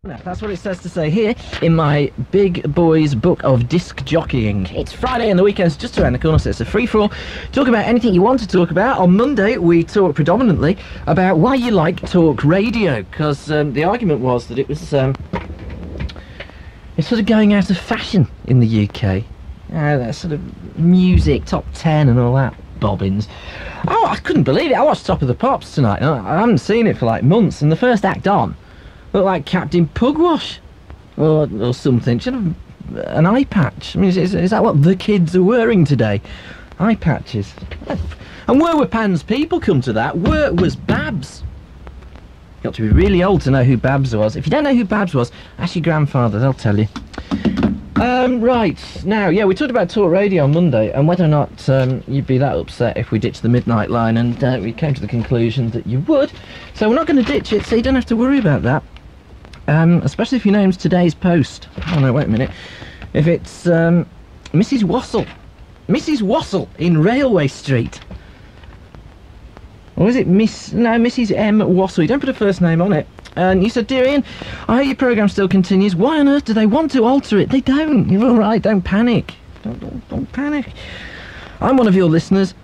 That's what it says to say here in my big boys book of disc jockeying. It's Friday and the weekend's just around the corner, so it's a free-for-all. Talk about anything you want to talk about. On Monday we talked predominantly about why you like talk radio, because the argument was that it's sort of going out of fashion in the UK. That sort of music, top 10 and all that bobbins. Oh, I couldn't believe it. I watched Top of the Pops tonight. I haven't seen it for like months, and the first act on looked like Captain Pugwash or something. Should have an eye patch. I mean, is that what the kids are wearing today? Eye patches. And where were Pan's people come to that? Where was Babs? Got to be really old to know who Babs was. If you don't know who Babs was, ask your grandfather, they'll tell you. Right, now, yeah, we talked about talk radio on Monday and whether or not you'd be that upset if we ditched the midnight line, and we came to the conclusion that you would. So we're not going to ditch it, so you don't have to worry about that. Especially if your name's Today's Post. Oh no, wait a minute. If it's Mrs. Wassell. Mrs. Wassell in Railway Street. Or is it Mrs. M. Wassell? You don't put a first name on it. And you said, dear Ian, I hope your programme still continues. Why on earth do they want to alter it? They don't. You're all right. Don't panic. Don't panic. I'm one of your listeners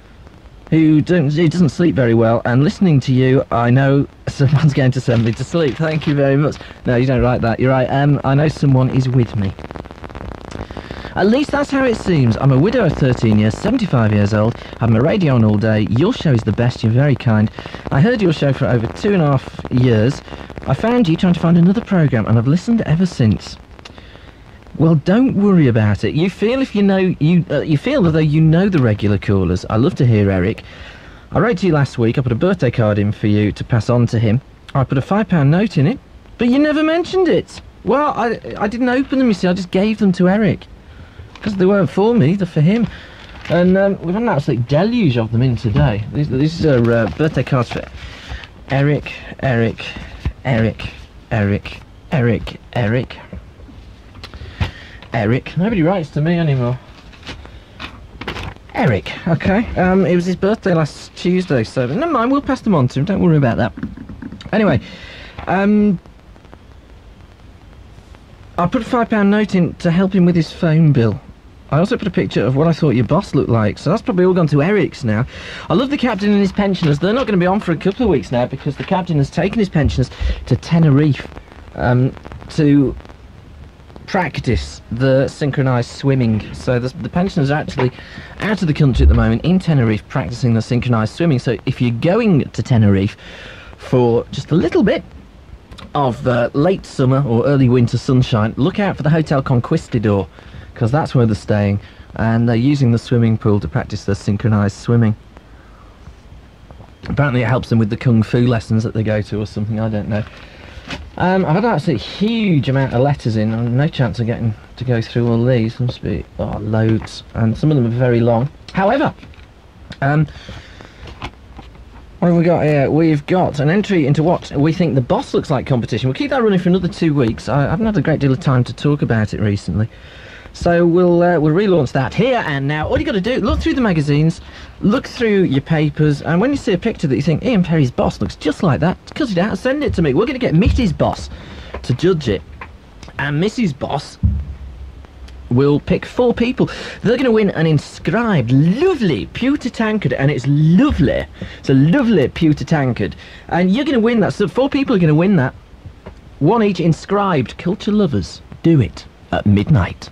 who doesn't sleep very well, and listening to you, I know someone's going to send me to sleep. Thank you very much. No, you don't write that. You're right. I know someone is with me. At least that's how it seems. I'm a widow of 13 years, 75 years old, have my radio on all day. Your show is the best, you're very kind. I heard your show for over 2.5 years. I found you trying to find another programme, and I've listened ever since. Well, don't worry about it. You feel if you feel as though you know the regular callers. I love to hear Eric. I wrote to you last week. I put a birthday card in for you to pass on to him. I put a £5 note in it, but you never mentioned it. Well, I didn't open them, you see. I just gave them to Eric. Because they weren't for me, they're for him. And we've had an absolute deluge of them in today. These are birthday cards for Eric. Nobody writes to me anymore. Eric, okay. It was his birthday last Tuesday, so never mind, we'll pass them on to him, don't worry about that. Anyway, I put a £5 note in to help him with his phone bill. I also put a picture of what I thought your boss looked like, so that's probably all gone to Eric's now. I love the captain and his pensioners. They're not going to be on for a couple of weeks now because the captain has taken his pensioners to Tenerife to practice the synchronised swimming. So the pensioners are actually out of the country at the moment in Tenerife practicing the synchronised swimming. So if you're going to Tenerife for just a little bit of late summer or early winter sunshine, look out for the Hotel Conquistador, because that's where they're staying, and they're using the swimming pool to practice their synchronised swimming. Apparently it helps them with the kung fu lessons that they go to or something, I don't know. I've had actually a huge amount of letters in, and no chance of getting to go through all these. There must be loads, and some of them are very long. However, what have we got here? We've got an entry into what we think the boss looks like competition. We'll keep that running for another 2 weeks. I haven't had a great deal of time to talk about it recently. So we'll relaunch that here and now. All you got to do, look through the magazines, look through your papers, and when you see a picture that you think Ian Perry's boss looks just like that, cut it out and send it to me. We're going to get Mrs. Boss to judge it, and Mrs. Boss will pick 4 people. They're going to win an inscribed, lovely pewter tankard, and it's lovely. It's a lovely pewter tankard, and you're going to win that. So 4 people are going to win that. 1 each inscribed. Culture lovers, do it at midnight.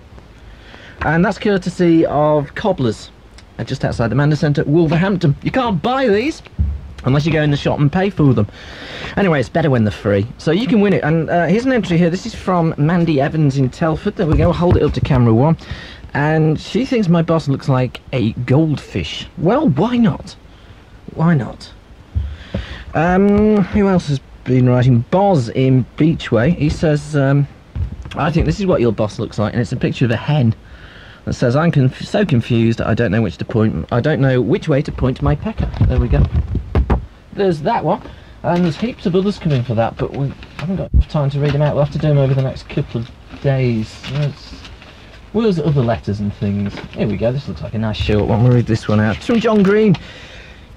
And that's courtesy of Cobblers, just outside the Manor Centre, Wolverhampton. You can't buy these unless you go in the shop and pay for them. Anyway, it's better when they're free. So you can win it. And here's an entry here. This is from Mandy Evans in Telford. There we go. I'll hold it up to camera 1. And she thinks my boss looks like a goldfish. Well, why not? Why not? Who else has been writing? Boz in Beachway. He says, I think this is what your boss looks like. And it's a picture of a hen. That says, I'm so confused, I don't know which way to point my pecker. There we go. There's that one. And there's heaps of others coming for that, but we haven't got enough time to read them out. We'll have to do them over the next couple of days. Where's other letters and things? Here we go, this looks like a nice short one. We'll read this one out. It's from John Green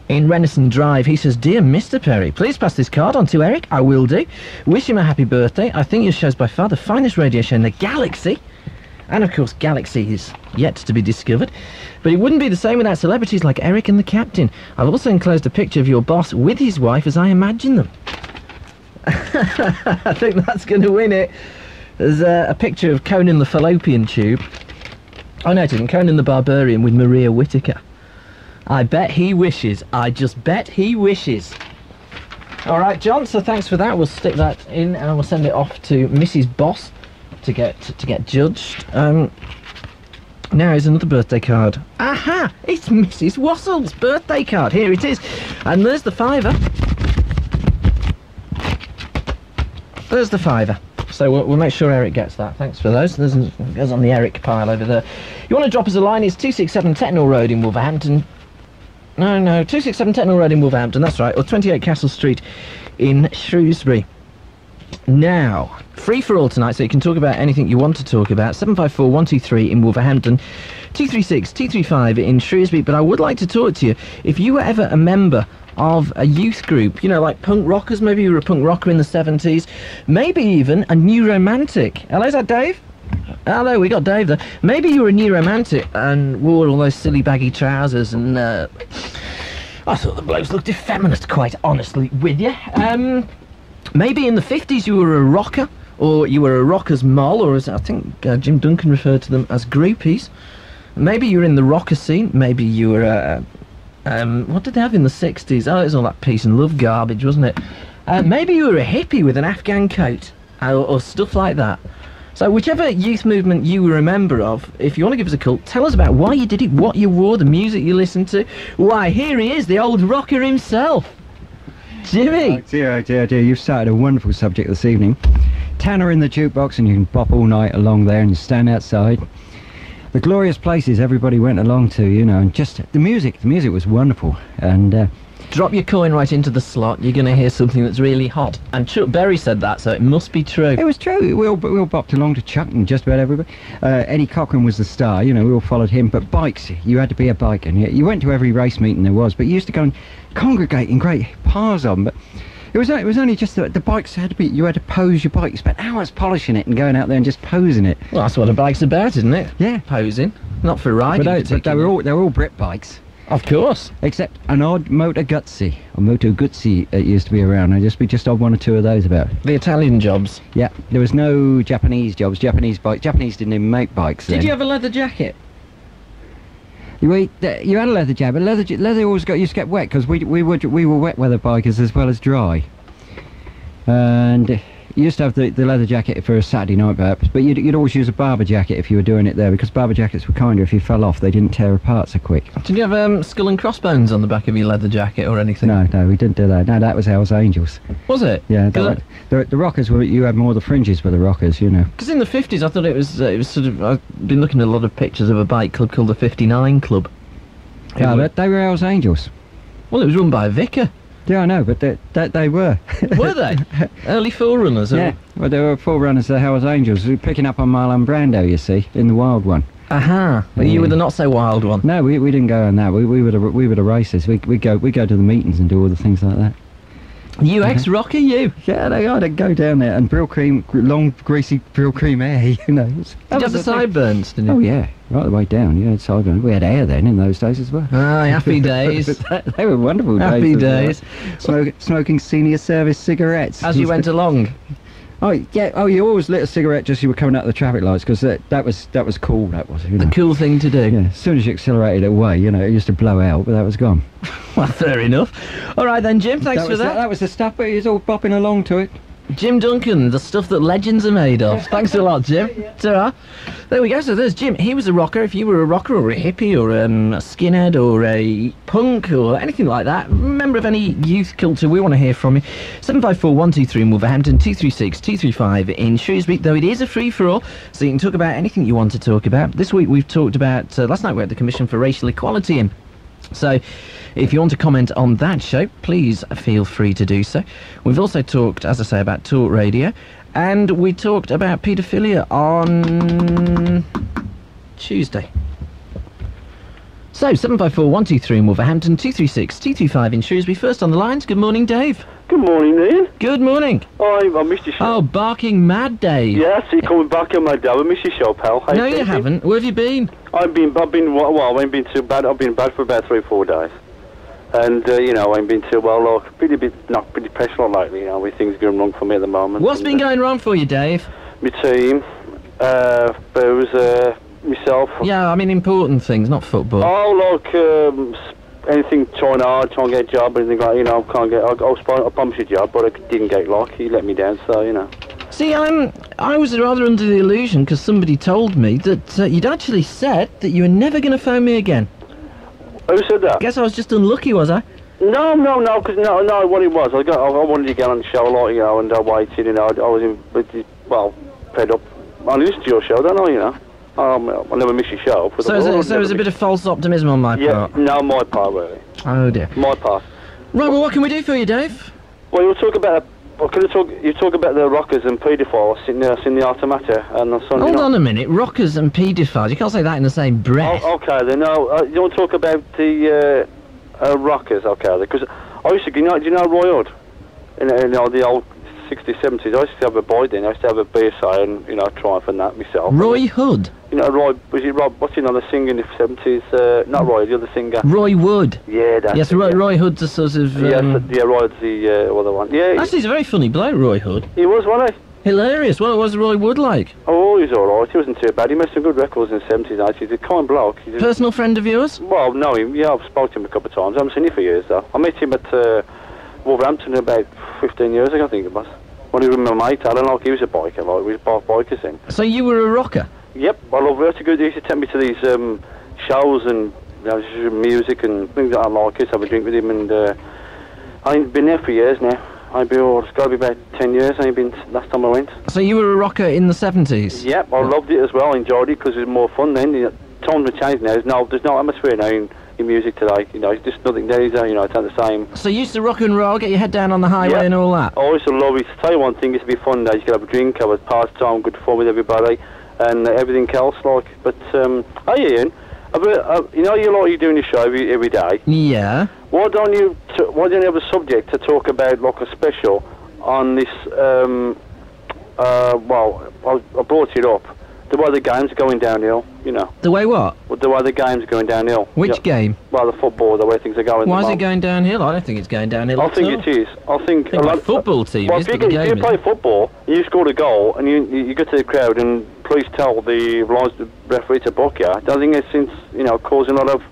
in Renison Drive. He says, "Dear Mr. Perry, please pass this card on to Eric." I will do. Wish him a happy birthday. I think your show's by far the finest radio show in the galaxy. And of course, galaxy is yet to be discovered. But it wouldn't be the same without celebrities like Eric and the Captain. I've also enclosed a picture of your boss with his wife as I imagine them. I think that's going to win it. There's a picture of Conan the Fallopian Tube. Oh no, it isn't. Conan the Barbarian with Maria Whittaker. I bet he wishes. I just bet he wishes. All right, John, so thanks for that. We'll stick that in and we'll send it off to Mrs. Boss to get judged. Now here's another birthday card. Aha! It's Mrs. Wassell's birthday card. Here it is. And there's the fiver. There's the fiver. So we'll make sure Eric gets that. Thanks for those. It goes on the Eric pile over there. You want to drop us a line? It's 267 Tettenhall Road in Wolverhampton. No, 267 Tettenhall Road in Wolverhampton, that's right. Or 28 Castle Street in Shrewsbury. Now, free for all tonight, so you can talk about anything you want to talk about. 754 123 in Wolverhampton, 236 235 in Shrewsbury. But I would like to talk to you, if you were ever a member of a youth group, you know, like punk rockers. Maybe you were a punk rocker in the 70s, maybe even a new romantic. Hello, is that Dave? Hello, we got Dave there. Maybe you were a new romantic and wore all those silly baggy trousers, and I thought the blokes looked effeminate, quite honestly with you. Maybe in the 50s you were a rocker, or you were a rocker's moll, or as I think Jim Duncan referred to them as groupies. Maybe you were in the rocker scene. Maybe you were what did they have in the 60s? Oh, it was all that peace and love garbage, wasn't it? Maybe you were a hippie with an Afghan coat, or stuff like that. So whichever youth movement you were a member of, if you want to give us a call, tell us about why you did it, what you wore, the music you listened to. Why, here he is, the old rocker himself. Jimmy! Oh dear, you've started a wonderful subject this evening. Tanner in the jukebox, and you can bop all night along there and you stand outside. The glorious places everybody went along to, you know, and just the music was wonderful. And drop your coin right into the slot, you're going to hear something that's really hot. And Chuck Berry said that, so it must be true. It was true. We all bopped along to Chuck and just about everybody. Eddie Cochran was the star, you know, we all followed him. But bikes, you had to be a biker. And you went to every race meeting there was, but you used to go and congregate in great piles of them. But it was only just the bikes had to be, you had to pose your bike. You spent hours polishing it and going out there and just posing it. Well, that's what a bike's about, isn't it? Yeah. Posing. Not for riding. But they were all Brit bikes. Of course. Except an odd Moto Guzzi, or Moto Guzzi it used to be around. There'd just be odd one or two of those about. The Italian jobs. Yeah, there was no Japanese jobs, Japanese bikes. Japanese didn't even make bikes then. Did you have a leather jacket? You had a leather jacket, but leather always used to get wet, because we were wet weather bikers as well as dry. And you used to have the leather jacket for a Saturday night perhaps, but you'd always use a barber jacket if you were doing it there, because barber jackets were kinder. If you fell off, they didn't tear apart so quick. Did you have skull and crossbones on the back of your leather jacket or anything? No, we didn't do that. No, that was Hell's Angels. Was it? Yeah, the rockers were, you had more the fringes were the rockers, you know. Because in the 50s I thought it was sort of, I've been looking at a lot of pictures of a bike club called the 59 Club. Yeah, they were Hell's Angels. Well, it was run by a vicar. Yeah, I know, but they were. Were they? Early forerunners? Yeah, well, they were forerunners of Hell's Angels. We were picking up on Marlon Brando, you see, in the wild one. Aha! But you were the not so wild one. No, we didn't go on that. We were the racers. We go to the meetings and do all the things like that. You ex-rocker, you? Yeah, I'd go down there and Brill Cream, long greasy Brill Cream hair, you know. Did you have the sideburns, didn't you? Oh yeah, right the way down. You had sideburns. We had hair then in those days as well. Ah, happy days. They were wonderful days. Happy days. Smoking senior service cigarettes. As you went along. Oh yeah. Oh, you always lit a cigarette just as you were coming out of the traffic lights, because that was cool. That was, you know. The cool thing to do. Yeah. As soon as you accelerated it away, you know, it used to blow out, but that was gone. Well, fair enough. All right then, Jim. Thanks for that. That was the stuff, but he's all bopping along to it. Jim Duncan, the stuff that legends are made of. Thanks a lot, Jim. Ta-ra. There we go. So there's Jim. He was a rocker. If you were a rocker or a hippie or a skinhead or a punk or anything like that, member of any youth culture, we want to hear from you. 754 123 in Wolverhampton, 236 235 in Shrewsbury, though it is a free-for-all, so you can talk about anything you want to talk about. This week we've talked about, last night we had the Commission for Racial Equality in. So if you want to comment on that show, please feel free to do so. We've also talked, as I say, about talk radio, and we talked about paedophilia on Tuesday. So, 754-123 in Wolverhampton, 236-235 in Shrewsbury. First on the lines, good morning, Dave. Good morning, Ian. Good morning. I missed your show. Oh, barking mad, Dave. Yeah, I see you coming back on my day. I missed your show, pal. No, you haven't. Where have you been? I've been too bad. I've been bad for about 3 or 4 days. And, I ain't been too well, like, pretty depressed lately, with things going wrong for me at the moment. What's been going wrong for you, Dave? My team, booze, myself. Yeah, I mean important things, not football. Oh, like, anything trying hard, trying to get a job, anything like, can't get, I promised you a job, but I didn't get luck. He let me down, so, See, I was rather under the illusion, because somebody told me, that you'd actually said that you were never going to phone me again. Who said that? Guess I was just unlucky, was I? No, because what it was, I wanted to get on the show a lot, and I waited, I was fed up. I listen to your show, don't I, I never miss your show. So there's a bit of false optimism on my part? Yeah, no, my part, really. Oh, dear. My part. Right, well, what can we do for you, Dave? Well, you talk about the rockers and paedophiles in the Automata and the Sunday. Hold on a minute, rockers and paedophiles, you can't say that in the same breath. Oh, okay, then, no, you want to talk about the rockers, okay, because I used to, do you know Roy Hood? In the old 60s, 70s, I used to have a boy then, I used to have a BSA and, Triumph and that myself. Roy Hood? Roy, was it Rob, what's the singer in the 70s, not Roy, the other singer. Roy Wood? Yeah, that's Yes, it, Roy Hood's a sort of... Roy Hood's the other one. Yeah. Actually, he's a very funny bloke, Roy Hood. He was, wasn't he? Hilarious. What was Roy Wood like? Oh, he was alright, he wasn't too bad, he made some good records in the 70s, 80s, he's a kind bloke. Personal friend of yours? Well, no, I've spoken to him a couple of times, I haven't seen him for years though. I met him at Wolverhampton about 15 years ago, I think it was. When he was my mate, I don't know, he was a biker, we was both bikers then. So you were a rocker? Yep, I love it. He used to take me to these shows and music and things that I like. Just have a drink with him, and I ain't been there for years now. It's got to be about 10 years. I ain't been last time I went. So you were a rocker in the 70s? Yep, I loved it as well. I enjoyed it because it was more fun then. Times have changed now. There's no atmosphere now in music today. It's just nothing there. It's not the same. So you used to rock and roll, get your head down on the highway and all that? I used to love it. To tell you one thing, it used to be fun days. You could have a drink, have a pastime, good fun with everybody. And everything else, like, but, hey Ian, you're doing your show every day. Yeah. Why don't you have a subject to talk about, like, a special on this, I brought it up, the way the game's going downhill, The way what? Well, the way the game's going downhill. Which game? Well, the football, the way things are going. Why is it going downhill? I don't think it's going downhill I think it is. I think a lot of football team well, is, if you play football, you scored a goal, and you go to the crowd, and please tell the referee to book you. I don't think it's since, causing a lot of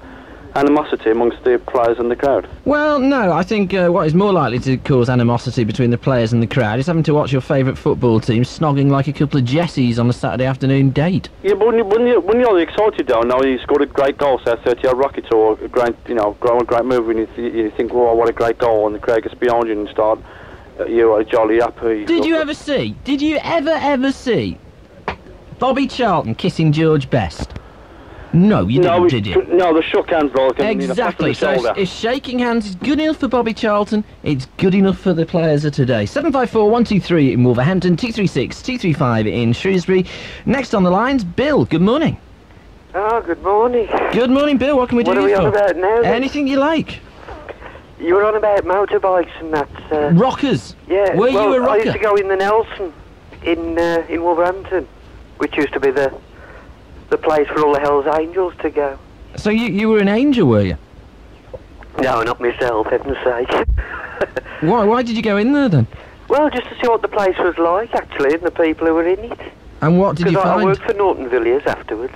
animosity amongst the players and the crowd. Well, no, I think what is more likely to cause animosity between the players and the crowd is having to watch your favourite football team snogging like a couple of Jessies on a Saturday afternoon date. Yeah, but when you're excited though, now you scored a great goal, say a 30-yard rocket or a great, great move, and you think, well, what a great goal, and the crowd gets behind you and start, you're jolly happy. Did you ever see Bobby Charlton kissing George Best? No, you didn't, did you? No, the shook hands, like, exactly. So if shaking hands is good enough for Bobby Charlton, it's good enough for the players of today. 754-123 in Wolverhampton, 236-235 in Shrewsbury. Next on the lines, Bill. Good morning. Oh, good morning. Good morning, Bill. What can we do for? What are we on about now, then? Anything you like. You were on about motorbikes and that. Rockers. Yeah. Were you a rocker? I used to go in the Nelson in Wolverhampton, which used to be the place for all the Hells Angels to go. So you were an angel, were you? No, not myself, heaven's sake. Why did you go in there then? Well, just to see what the place was like, actually, and the people who were in it. And what did you find? I worked for Norton Villiers afterwards.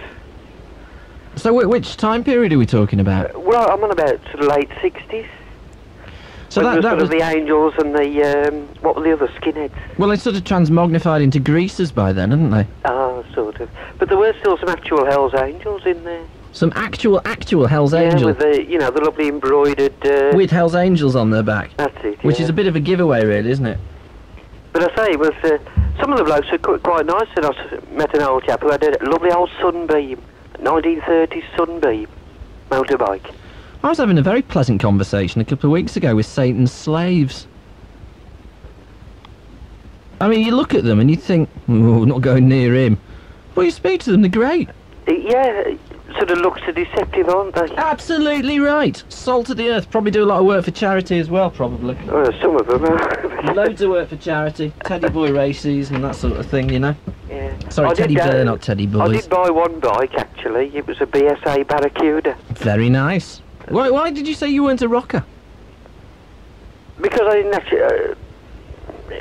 So which time period are we talking about? Well, I'm on about sort of late 60s. So that was the Angels and the, what were the other skinheads? Well, they sort of transmogrified into greasers by then, hadn't they? Oh, sort of. But there were still some actual Hells Angels in there. Some actual Hells Angels? Yeah, with the lovely embroidered... with Hells Angels on their back? That's it, Which is a bit of a giveaway, really, isn't it? But I say, it was, some of the blokes were quite nice, and I met an old chap who had a lovely old Sunbeam, 1930s Sunbeam motorbike. I was having a very pleasant conversation a couple of weeks ago with Satan's slaves. I mean, you look at them and you think, oh, not going near him. But you speak to them, they're great. Yeah, sort of looks are deceptive, aren't they? Absolutely right. Salt of the earth. Probably do a lot of work for charity as well, probably. Oh, some of them are. Loads of work for charity. Teddy boy races and that sort of thing, you know. Yeah. Sorry, Teddy Bear, not Teddy I Boys. did buy one bike, actually. It was a BSA Barracuda. Very nice. Why did you say you weren't a rocker? Because I didn't actually...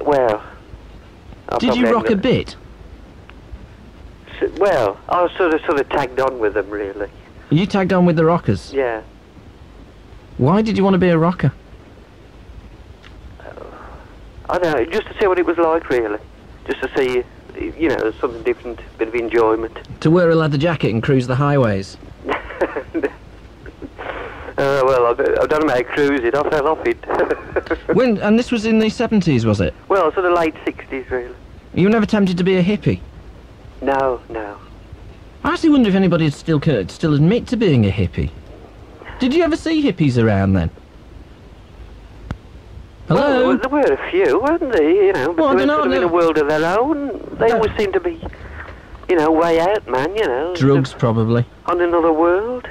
well... Did you rock a bit? Well, I was sort of tagged on with them, really. You tagged on with the rockers? Yeah. Why did you want to be a rocker? I don't know, just to see what it was like, really. Just to see, you know, something different, bit of enjoyment. To wear a leather jacket and cruise the highways? Well, I don't know how to cruise it, I fell off it. And this was in the 70s, was it? Well, sort of late 60s, really. You were never tempted to be a hippie? No. I actually wonder if anybody would still admit to being a hippie. Did you ever see hippies around then? Hello? Well, there were a few, weren't they? You know, but Well, they were I don't sort of know. in a world of their own. They always seem to be, you know, way out, man, you know. Drugs, probably. On another world.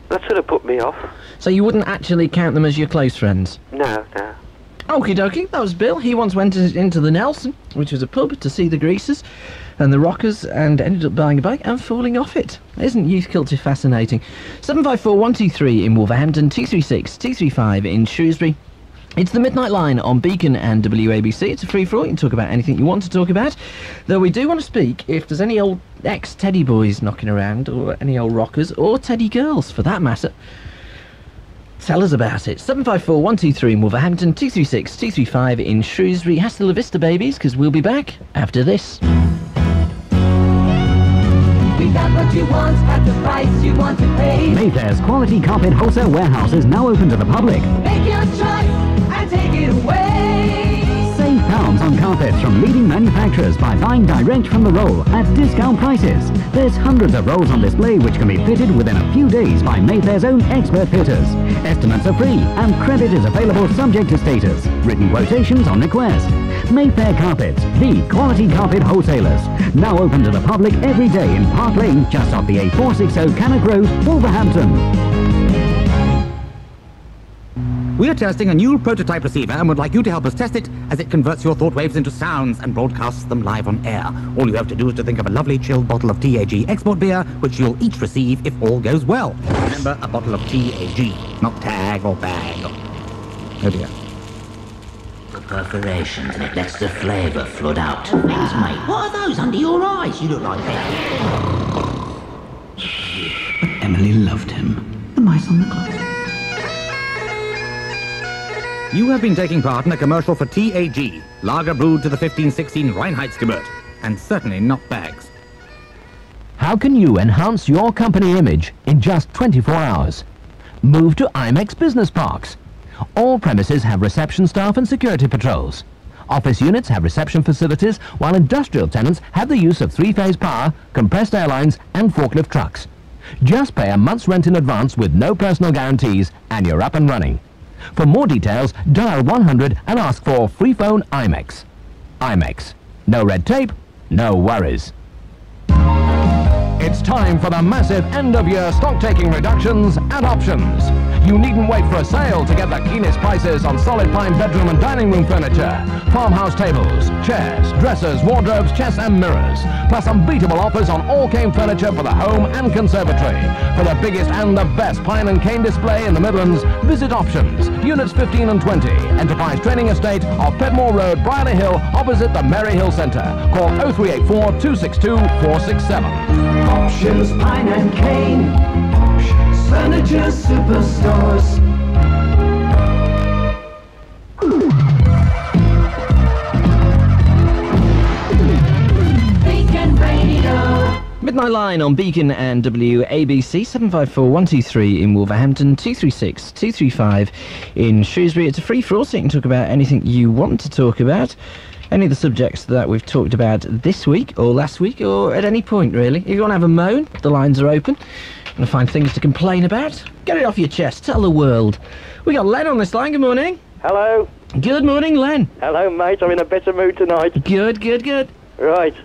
That sort of put me off. So you wouldn't actually count them as your close friends? No. Okie dokie, that was Bill. He once went into the Nelson, which was a pub, to see the Greasers and the Rockers, and ended up buying a bike and falling off it. Isn't youth culture fascinating? 754-123 in Wolverhampton, 236-235 in Shrewsbury. It's the Midnight Line on Beacon and WABC. It's a free-for-all. You can talk about anything you want to talk about. Though we do want to speak if there's any old ex-Teddy boys knocking around, or any old rockers, or Teddy girls, for that matter. Tell us about it. 754-123 in Wolverhampton, 236-235 in Shrewsbury. Hasta la vista, babies, because we'll be back after this. We got what you want at the price you want to pay. Mayfair's Quality Carpet Wholesale Warehouse is now open to the public. Make your choice and take it away. Save pounds on carpets from leading manufacturers by buying direct from the roll at discount prices. There's hundreds of rolls on display which can be fitted within a few days by Mayfair's own expert fitters. Estimates are free and credit is available subject to status. Written quotations on request. Mayfair Carpets, the quality carpet wholesalers. Now open to the public every day in Park Lane, just off the A460 Cannock Road, Wolverhampton. We're testing a new prototype receiver and would like you to help us test it as it converts your thought waves into sounds and broadcasts them live on air. All you have to do is to think of a lovely chilled bottle of TAG export beer, which you'll each receive if all goes well. Remember, a bottle of TAG, not tag or bag. Oh dear. The perforations and it lets the flavour flood out. Things, mate. What are those under your eyes? You look like that. But Emily loved him. The mice on the closet. You have been taking part in a commercial for TAG, lager brewed to the 1516 Reinheitsgebot, and certainly not bags. How can you enhance your company image in just 24 hours? Move to IMEX Business Parks. All premises have reception staff and security patrols. Office units have reception facilities, while industrial tenants have the use of three-phase power, compressed air lines and forklift trucks. Just pay a month's rent in advance with no personal guarantees and you're up and running. For more details, dial 100 and ask for free phone IMEX. IMEX. No red tape, no worries. It's time for the massive end-of-year stock-taking reductions at Options. You needn't wait for a sale to get the keenest prices on solid pine bedroom and dining room furniture, farmhouse tables, chairs, dressers, wardrobes, chests and mirrors, plus unbeatable offers on all cane furniture for the home and conservatory. For the biggest and the best pine and cane display in the Midlands, visit Options, Units 15 and 20, Enterprise Training Estate off Pedmore Road, Brierley Hill, opposite the Merry Hill Centre. Call 0384 262 467. Options, pine and cane. Options, furniture superstores. Beacon Radio. Midnight Line on Beacon and WABC, 754-123 in Wolverhampton, 236-235 in Shrewsbury. It's a free-for-all, so you can talk about anything you want to talk about. Any of the subjects that we've talked about this week or last week or at any point, really. If you want to have a moan, the lines are open. Want to find things to complain about? Get it off your chest. Tell the world. We got Len on this line. Good morning. Hello. Good morning, Len. Hello, mate. I'm in a better mood tonight. Good, good, good. Right.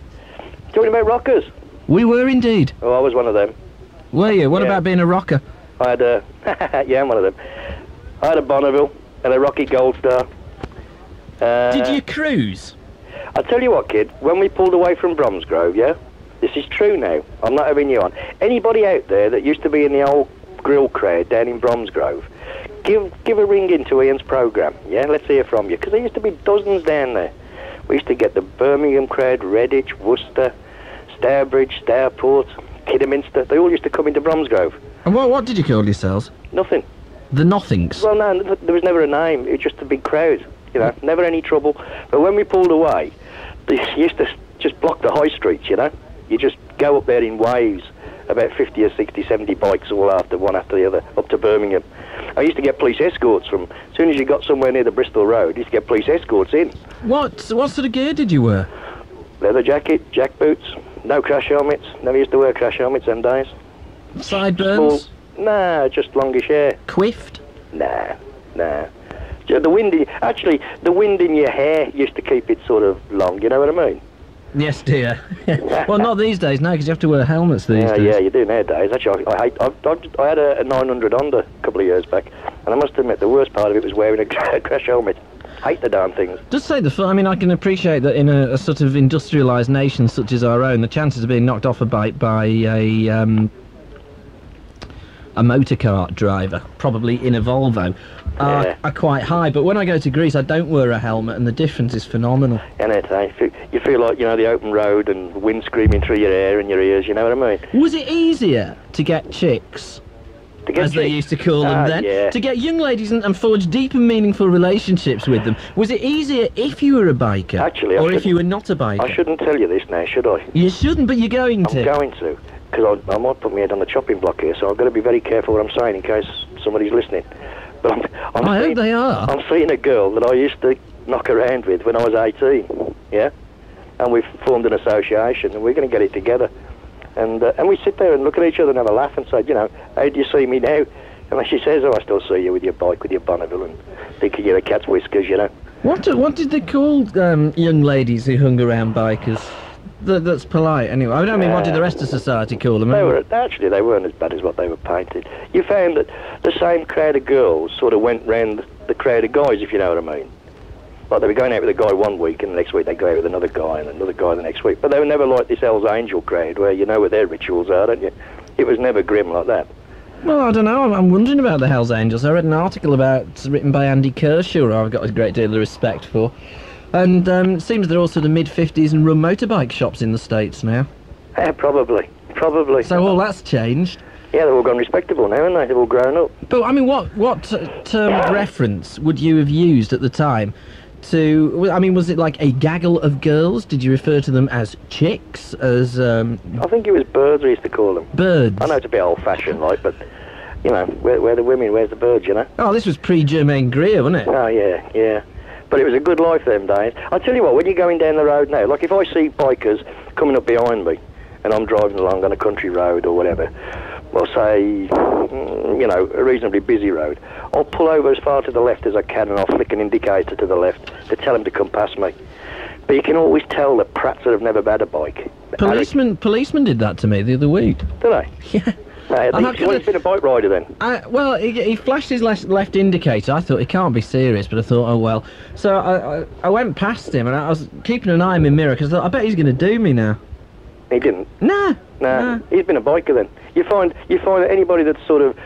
Talking about rockers. We were indeed. Oh, I was one of them. Were you? What Yeah. about being a rocker? I had a... yeah, I'm one of them. I had a Bonneville and a Rocky Gold Star. Did you cruise? I'll tell you what, kid, when we pulled away from Bromsgrove, yeah? This is true now. I'm not having you on. Anybody out there that used to be in the old grill crowd down in Bromsgrove, give a ring into Ian's programme, yeah? Let's hear from you, because there used to be dozens down there. We used to get the Birmingham crowd, Redditch, Worcester, Stourbridge, Stourport, Kidderminster. They all used to come into Bromsgrove. And what did you call yourselves? Nothing. The Nothings? Well, no, there was never a name. It was just a big crowd, you know, never any trouble. But when we pulled away, they used to just block the high streets, you know. You just go up there in waves, about 50 or 60, 70 bikes all after one after the other, up to Birmingham. I used to get police escorts from, as soon as you got somewhere near the Bristol Road, you used to get police escorts in. What sort of gear did you wear? Leather jacket, jack boots, no crash helmets. Never used to wear crash helmets them days. Sideburns? Nah, just longish hair. Quiffed? Nah. The wind in your hair used to keep it sort of long, you know what I mean? Yes, dear. Well, not these days, no, because you have to wear helmets these days. Yeah, you do nowadays. Actually, I had a 900 Honda a couple of years back, and I must admit the worst part of it was wearing a crash helmet. Hate the darn things. Just say I mean, I can appreciate that in a sort of industrialised nation such as our own, the chances of being knocked off a bike by a motor car driver, probably in a Volvo, are quite high. But when I go to Greece, I don't wear a helmet, and the difference is phenomenal. And you feel like, you know, the open road and wind screaming through your hair and your ears, you know what I mean? Was it easier to get chicks, as they used to call them then, to get young ladies and forge deep and meaningful relationships with them? Was it easier if you were a biker, actually, or if you were not a biker? I shouldn't tell you this now, should I? You shouldn't, but you're going to. I'm going to, because I might put my head on the chopping block here, so I've got to be very careful what I'm saying in case somebody's listening. But I hope they are. I'm seeing a girl that I used to knock around with when I was 18, yeah? And we've formed an association, and we're going to get it together. And we sit there and look at each other and have a laugh and say, you know, how do you see me now? And when she says, oh, I still see you with your bike, with your Bonneville, and thinking you're a cat's whiskers, you know. What did they call young ladies who hung around bikers? That's polite, anyway. I don't mean, what did the rest of society call them? They weren't as bad as what they were painted. You found that the same crowd of girls sort of went round the crowd of guys, if you know what I mean. Like, they were going out with a guy one week, and the next week they'd go out with another guy, and another guy the next week. But they were never like this Hell's Angel crowd, where you know what their rituals are, don't you? It was never grim like that. Well, I don't know. I'm wondering about the Hells Angels. I read an article written by Andy Kershaw, who I've got a great deal of respect for. And it seems they're all sort of mid-50s and run motorbike shops in the States now. Yeah, probably. So all that's changed. Yeah, they've all gone respectable now, haven't they? They've all grown up. But, I mean, what term of reference would you have used at the time to... I mean, was it like a gaggle of girls? Did you refer to them as chicks? As I think it was birds we used to call them. Birds? I know it's a bit old-fashioned, like, but, you know, where the women, where's the birds, you know? Oh, this was pre-Germaine Greer, wasn't it? Oh, yeah. But it was a good life them days. I'll tell you what, when you're going down the road now, like if I see bikers coming up behind me and I'm driving along on a country road or whatever, or say, you know, a reasonably busy road, I'll pull over as far to the left as I can and I'll flick an indicator to the left to tell them to come past me. But you can always tell the prats that have never had a bike. Policeman did that to me the other week. Did they? Yeah. He's been a bike rider then? Well, he flashed his left indicator. I thought, he can't be serious, but I thought, oh well. So I went past him and I was keeping an eye on my mirror because I thought, I bet he's going to do me now. He didn't? Nah. He's been a biker then. You find that anybody that's sort of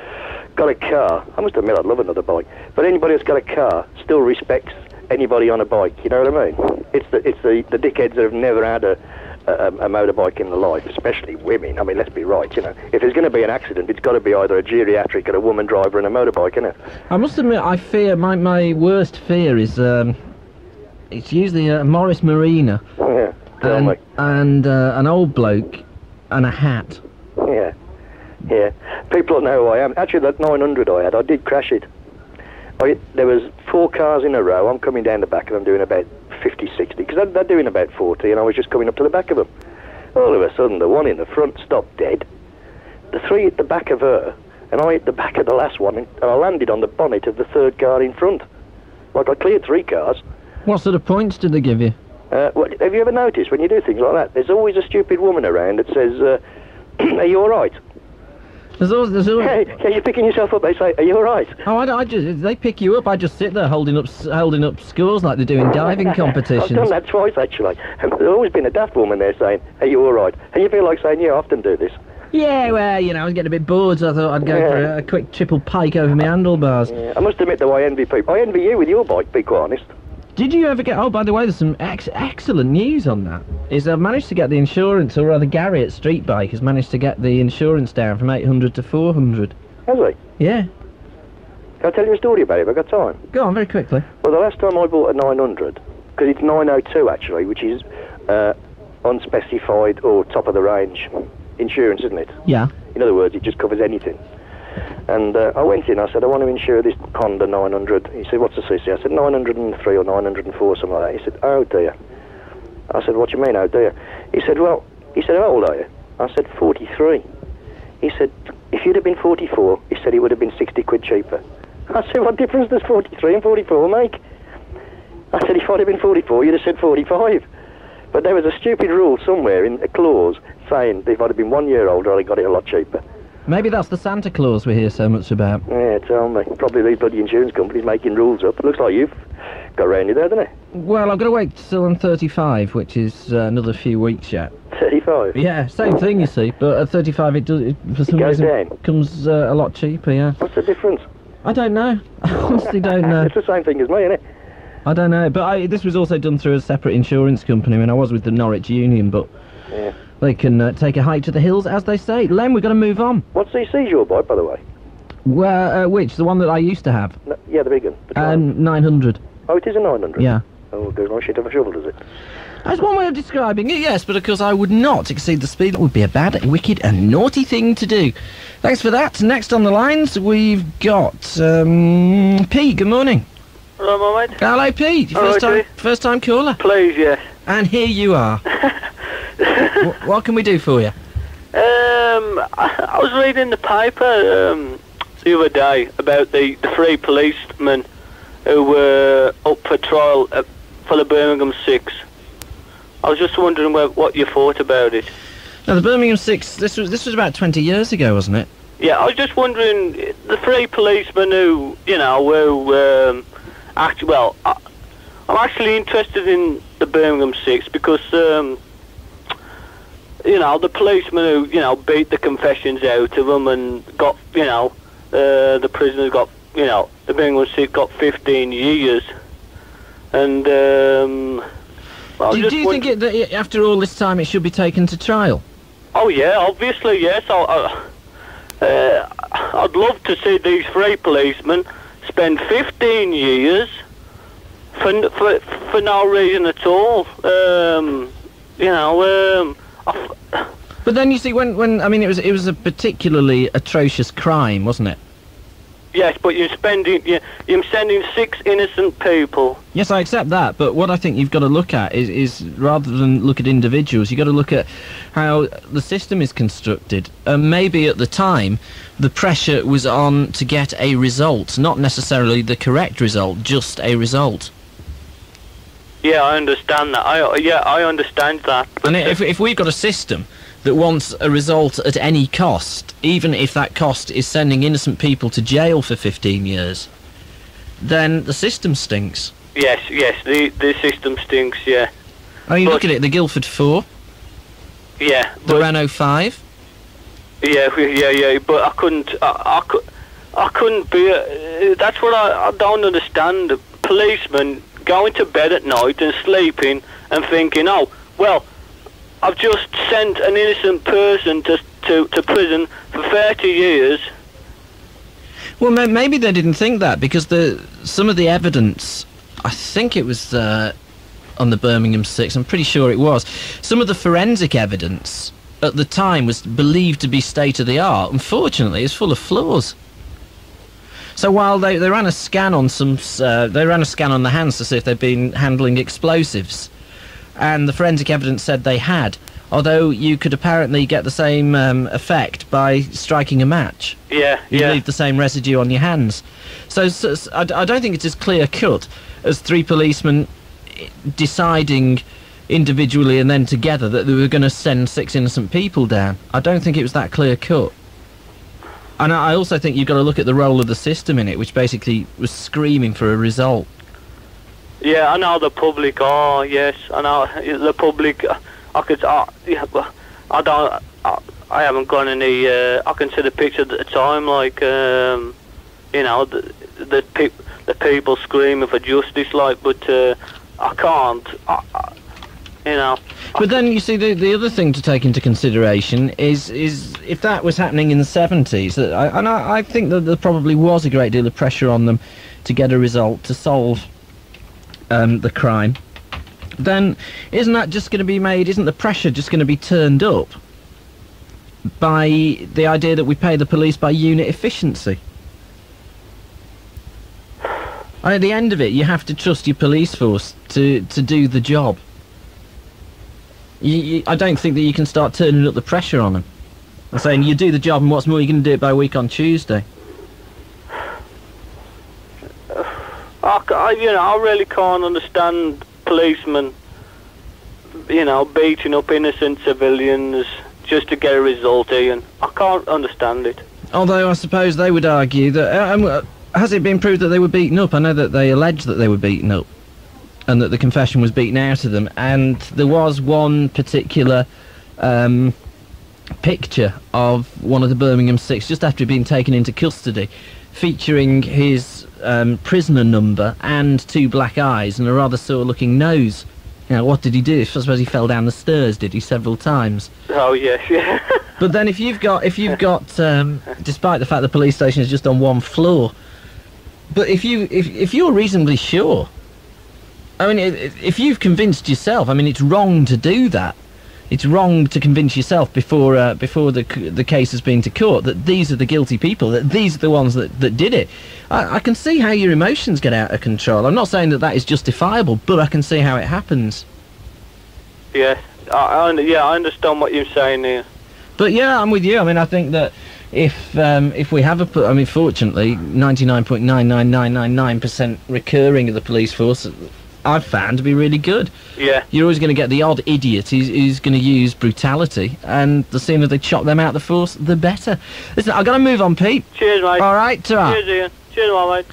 got a car, I must admit I'd love another bike, but anybody that's got a car still respects anybody on a bike, you know what I mean? It's the dickheads that have never had a motorbike in their life, especially women. I mean, let's be right, you know. If there's going to be an accident, it's got to be either a geriatric or a woman driver and a motorbike, isn't it? I must admit, I fear, my worst fear is, it's usually a Morris Marina. Yeah, tell me. And an old bloke and a hat. Yeah. People don't know who I am. Actually, that 900 I did crash it. There was 4 cars in a row. I'm coming down the back and I'm doing about 50, 60, because they're doing about 40, and I was just coming up to the back of them. All of a sudden, the one in the front stopped dead. The 3 hit the back of her, and I hit the back of the last one, and I landed on the bonnet of the 3rd car in front. Like, I cleared 3 cars. What sort of points did they give you? Have you ever noticed, when you do things like that, there's always a stupid woman around that says, are you all right? There's always... Yeah, you're picking yourself up. They say, "Are you all right?" Oh, I just... They pick you up. I just sit there holding up scores like they do in diving competitions. I've done that twice, actually. And there's always been a daft woman there saying, "Are you all right?" And you feel like saying, "Yeah, I often do this." Yeah, well, you know, I was getting a bit bored, so I thought I'd go for a quick triple pike over my handlebars. Yeah, I must admit, though, I envy people. I envy you with your bike, to be quite honest. Did you ever get... Oh, by the way, there's some excellent news on that. I've managed to get the insurance, or rather Gary at Street Bike has managed to get the insurance down from 800 to 400. Has he? Yeah. Can I tell you a story about it? Have I got time? Go on, very quickly. Well, the last time I bought a 900, because it's 902 actually, which is unspecified or top of the range insurance, isn't it? Yeah. In other words, it just covers anything. And I went in, I said, "I want to insure this Honda 900. He said, "What's the CC? I said, 903 or 904, something like that. He said, "Oh dear." I said, "What do you mean, oh dear?" He said, "Well," he said, "How old are you?" I said, 43. He said, "If you'd have been 44, he said it would have been 60 quid cheaper." I said, "What difference does 43 and 44 make?" I said, "If I'd have been 44, you'd have said 45. But there was a stupid rule somewhere in a clause saying that if I'd have been 1 year older, I'd have got it a lot cheaper. Maybe that's the Santa Claus we hear so much about. Yeah, tell me. Probably these bloody insurance companies making rules up. Looks like you've got round it there, doesn't it? Well, I've got to wait till I'm 35, which is another few weeks yet. 35? Yeah, same thing, you see. But at 35, for some reason, comes a lot cheaper, yeah. What's the difference? I don't know. I honestly don't know. It's the same thing as me, isn't it? I don't know. But this was also done through a separate insurance company. I mean, I was with the Norwich Union, but... Yeah. They can take a hike to the hills, as they say. Len, we've got to move on. What CC's your bike, by the way? Well, which? The one that I used to have? No, yeah, the big one. 900. Oh, it is a 900? Yeah. Oh, it goes no shit of a shovel, does it? That's one way of describing it, yes, but of course I would not exceed the speed. That would be a bad, wicked and naughty thing to do. Thanks for that. Next on the lines, we've got Pete. Good morning. Hello, mate. Hello, Pete. First time caller? Please, yes. And here you are. What can we do for you? I was reading the paper the other day about the three policemen who were up for trial for the Birmingham 6. I was just wondering what you thought about it. Now, the Birmingham 6, this was about 20 years ago, wasn't it? Yeah, I was just wondering, the three policemen who, actually, well, I'm actually interested in the Birmingham 6 because, the policemen who, beat the confessions out of them and got, the prisoners got, the Birmingham 6 got 15 years. And, well, do you think that after all this time it should be taken to trial? Oh, yeah, obviously, yes. I'd love to see these three policemen spend 15 years for no reason at all. But then you see, when I mean, it was a particularly atrocious crime, wasn't it? Yes, but you're sending 6 innocent people. Yes, I accept that, but what I think you've got to look at is rather than look at individuals, you've got to look at how the system is constructed. Maybe at the time, the pressure was on to get a result, not necessarily the correct result, just a result. Yeah, I understand that. I understand that. And if we've got a system that wants a result at any cost, even if that cost is sending innocent people to jail for 15 years, then the system stinks. Yes, the system stinks, yeah. I mean, look at it, the Guildford 4. Yeah. The Renault 5. Yeah, but I couldn't be... that's what I don't understand. Policemen going to bed at night and sleeping and thinking, oh, well, I've just sent an innocent person to prison for 30 years. Well, maybe they didn't think that, because some of the evidence, I think it was on the Birmingham 6, I'm pretty sure it was, some of the forensic evidence at the time was believed to be state-of-the-art. Unfortunately, it's full of flaws. So while they ran a scan on they ran a scan on the hands to see if they'd been handling explosives, and the forensic evidence said they had, although you could apparently get the same effect by striking a match. Yeah, you leave the same residue on your hands. So I don't think it's as clear-cut as 3 policemen deciding individually and then together that they were going to send 6 innocent people down. I don't think it was that clear-cut. And I also think you've got to look at the role of the system in it, which basically was screaming for a result. Yeah, I know the public. Oh, yes, I know the public. I haven't got any. I can see the pictures at the time, like the people screaming for justice, like. But I can't. But then you see the other thing to take into consideration is if that was happening in the 70s, I think that there probably was a great deal of pressure on them to get a result to solve the crime. Then isn't that just going to be made? Isn't the pressure just going to be turned up by the idea that we pay the police by unit efficiency? At the end of it, you have to trust your police force to do the job. I don't think that you can start turning up the pressure on them. I'm saying you do the job, and what's more, you're going to do it by a week on Tuesday. I really can't understand policemen, beating up innocent civilians just to get a result, Ian. I can't understand it. Although I suppose they would argue that... has it been proved that they were beaten up? I know that they alleged that they were beaten up, and that the confession was beaten out of them. And there was one particular picture of one of the Birmingham Six, just after he'd been taken into custody, featuring his prisoner number and two black eyes and a rather sore-looking nose. What did he do? I suppose he fell down the stairs, did he, several times? Oh, yes, yeah. But then if you've got, despite the fact the police station is just on one floor, but if you're reasonably sure, I mean, if you've convinced yourself, I mean, it's wrong to do that. It's wrong to convince yourself before the case has been to court that these are the guilty people, that these are the ones that did it. I can see how your emotions get out of control. I'm not saying that is justifiable, but I can see how it happens. Yeah, I understand what you're saying here. But yeah, I'm with you. I mean, I think that if we have fortunately, 99.99999% recurring of the police force, I've found to be really good. Yeah. You're always going to get the odd idiot who's going to use brutality, and the sooner they chop them out of the force, the better. Listen, I've got to move on, Pete. Cheers, mate. All right, ta-ra. Cheers, Ian. Cheers, mate.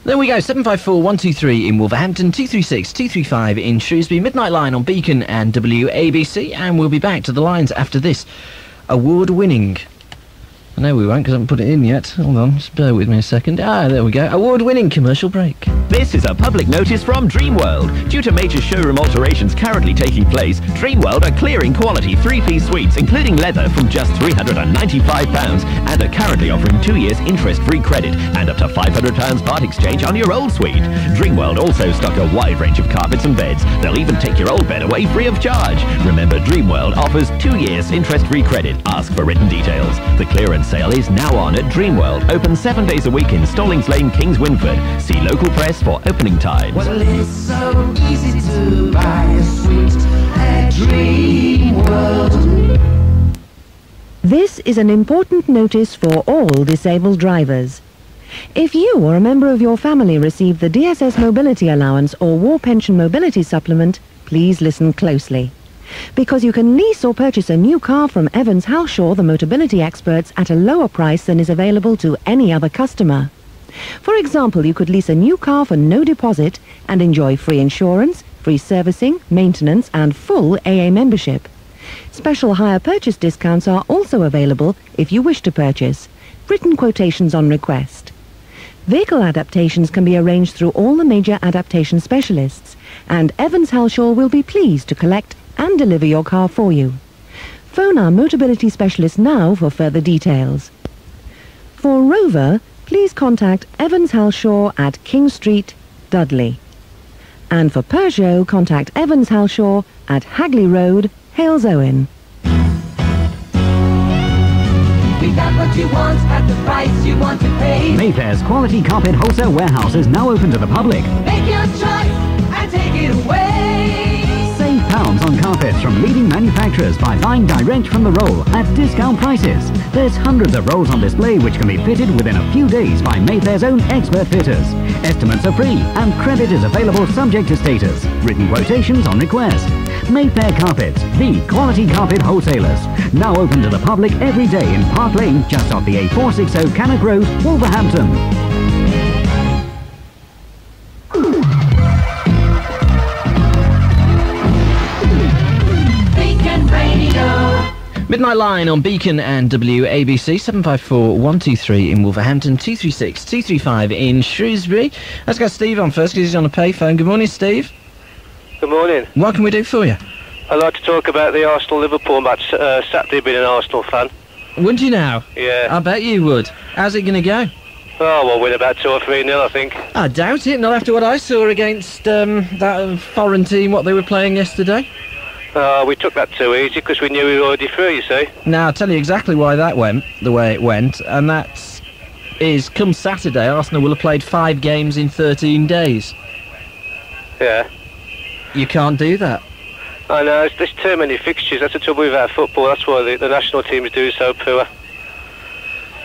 There we go, 754-123 in Wolverhampton, 236-235 in Shrewsbury, Midnight Line on Beacon and WABC, and we'll be back to the lines after this award-winning... No, we won't, because I haven't put it in yet. Hold on, just bear with me a second. There we go. Award-winning commercial break. This is a public notice from Dreamworld. Due to major showroom alterations currently taking place, Dreamworld are clearing quality three-piece suites, including leather, from just £395, and are currently offering 2 years interest-free credit and up to £500 part exchange on your old suite. Dreamworld also stock a wide range of carpets and beds. They'll even take your old bed away free of charge. Remember, Dreamworld offers 2 years interest-free credit. Ask for written details. The clearance sale is now on at Dreamworld, open 7 days a week in Stallings Lane, Kings Winford. See local press for opening times. Well, it's so easy to buy a suite at Dreamworld. This is an important notice for all disabled drivers. If you or a member of your family received the DSS Mobility Allowance or War Pension Mobility Supplement, please listen closely. Because you can lease or purchase a new car from Evans Halshaw, the Motability experts, at a lower price than is available to any other customer. For example, you could lease a new car for no deposit and enjoy free insurance, free servicing, maintenance and full AA membership. Special hire purchase discounts are also available if you wish to purchase. Written quotations on request. Vehicle adaptations can be arranged through all the major adaptation specialists, and Evans Halshaw will be pleased to collect and deliver your car for you. Phone our Motability specialist now for further details. For Rover, please contact Evans Halshaw at King Street, Dudley. And for Peugeot, contact Evans Halshaw at Hagley Road, Halesowen. We got what you want at the price you want to pay. Mayfair's quality carpet wholesale warehouse is now open to the public. Make your choice and take it away. Save pounds on carpets from leading manufacturers by buying direct from the roll at discount prices. There's hundreds of rolls on display which can be fitted within a few days by Mayfair's own expert fitters. Estimates are free and credit is available subject to status. Written quotations on request. Mayfair Carpets, the quality carpet wholesalers. Now open to the public every day in Park Lane, just off the A460 Cannock Road, Wolverhampton. Beacon Radio. Midnight Line on Beacon and WABC, 754-123 in Wolverhampton, 236-235 in Shrewsbury. Let's get Steve on first because he's on a payphone. Good morning, Steve. Good morning. What can we do for you? I'd like to talk about the Arsenal-Liverpool match Saturday, being an Arsenal fan. Would you now? Yeah. I bet you would. How's it going to go? Oh, we'll win about 2 or 3-0, I think. I doubt it, not after what I saw against that foreign team, what they were playing yesterday. We took that too easy because we knew we were already through, you see. Now, I'll tell you exactly why that went the way it went, and that is, come Saturday, Arsenal will have played 5 games in 13 days. Yeah. You can't do that. I know, there's too many fixtures. That's the trouble with our football. That's why the national teams do so poor.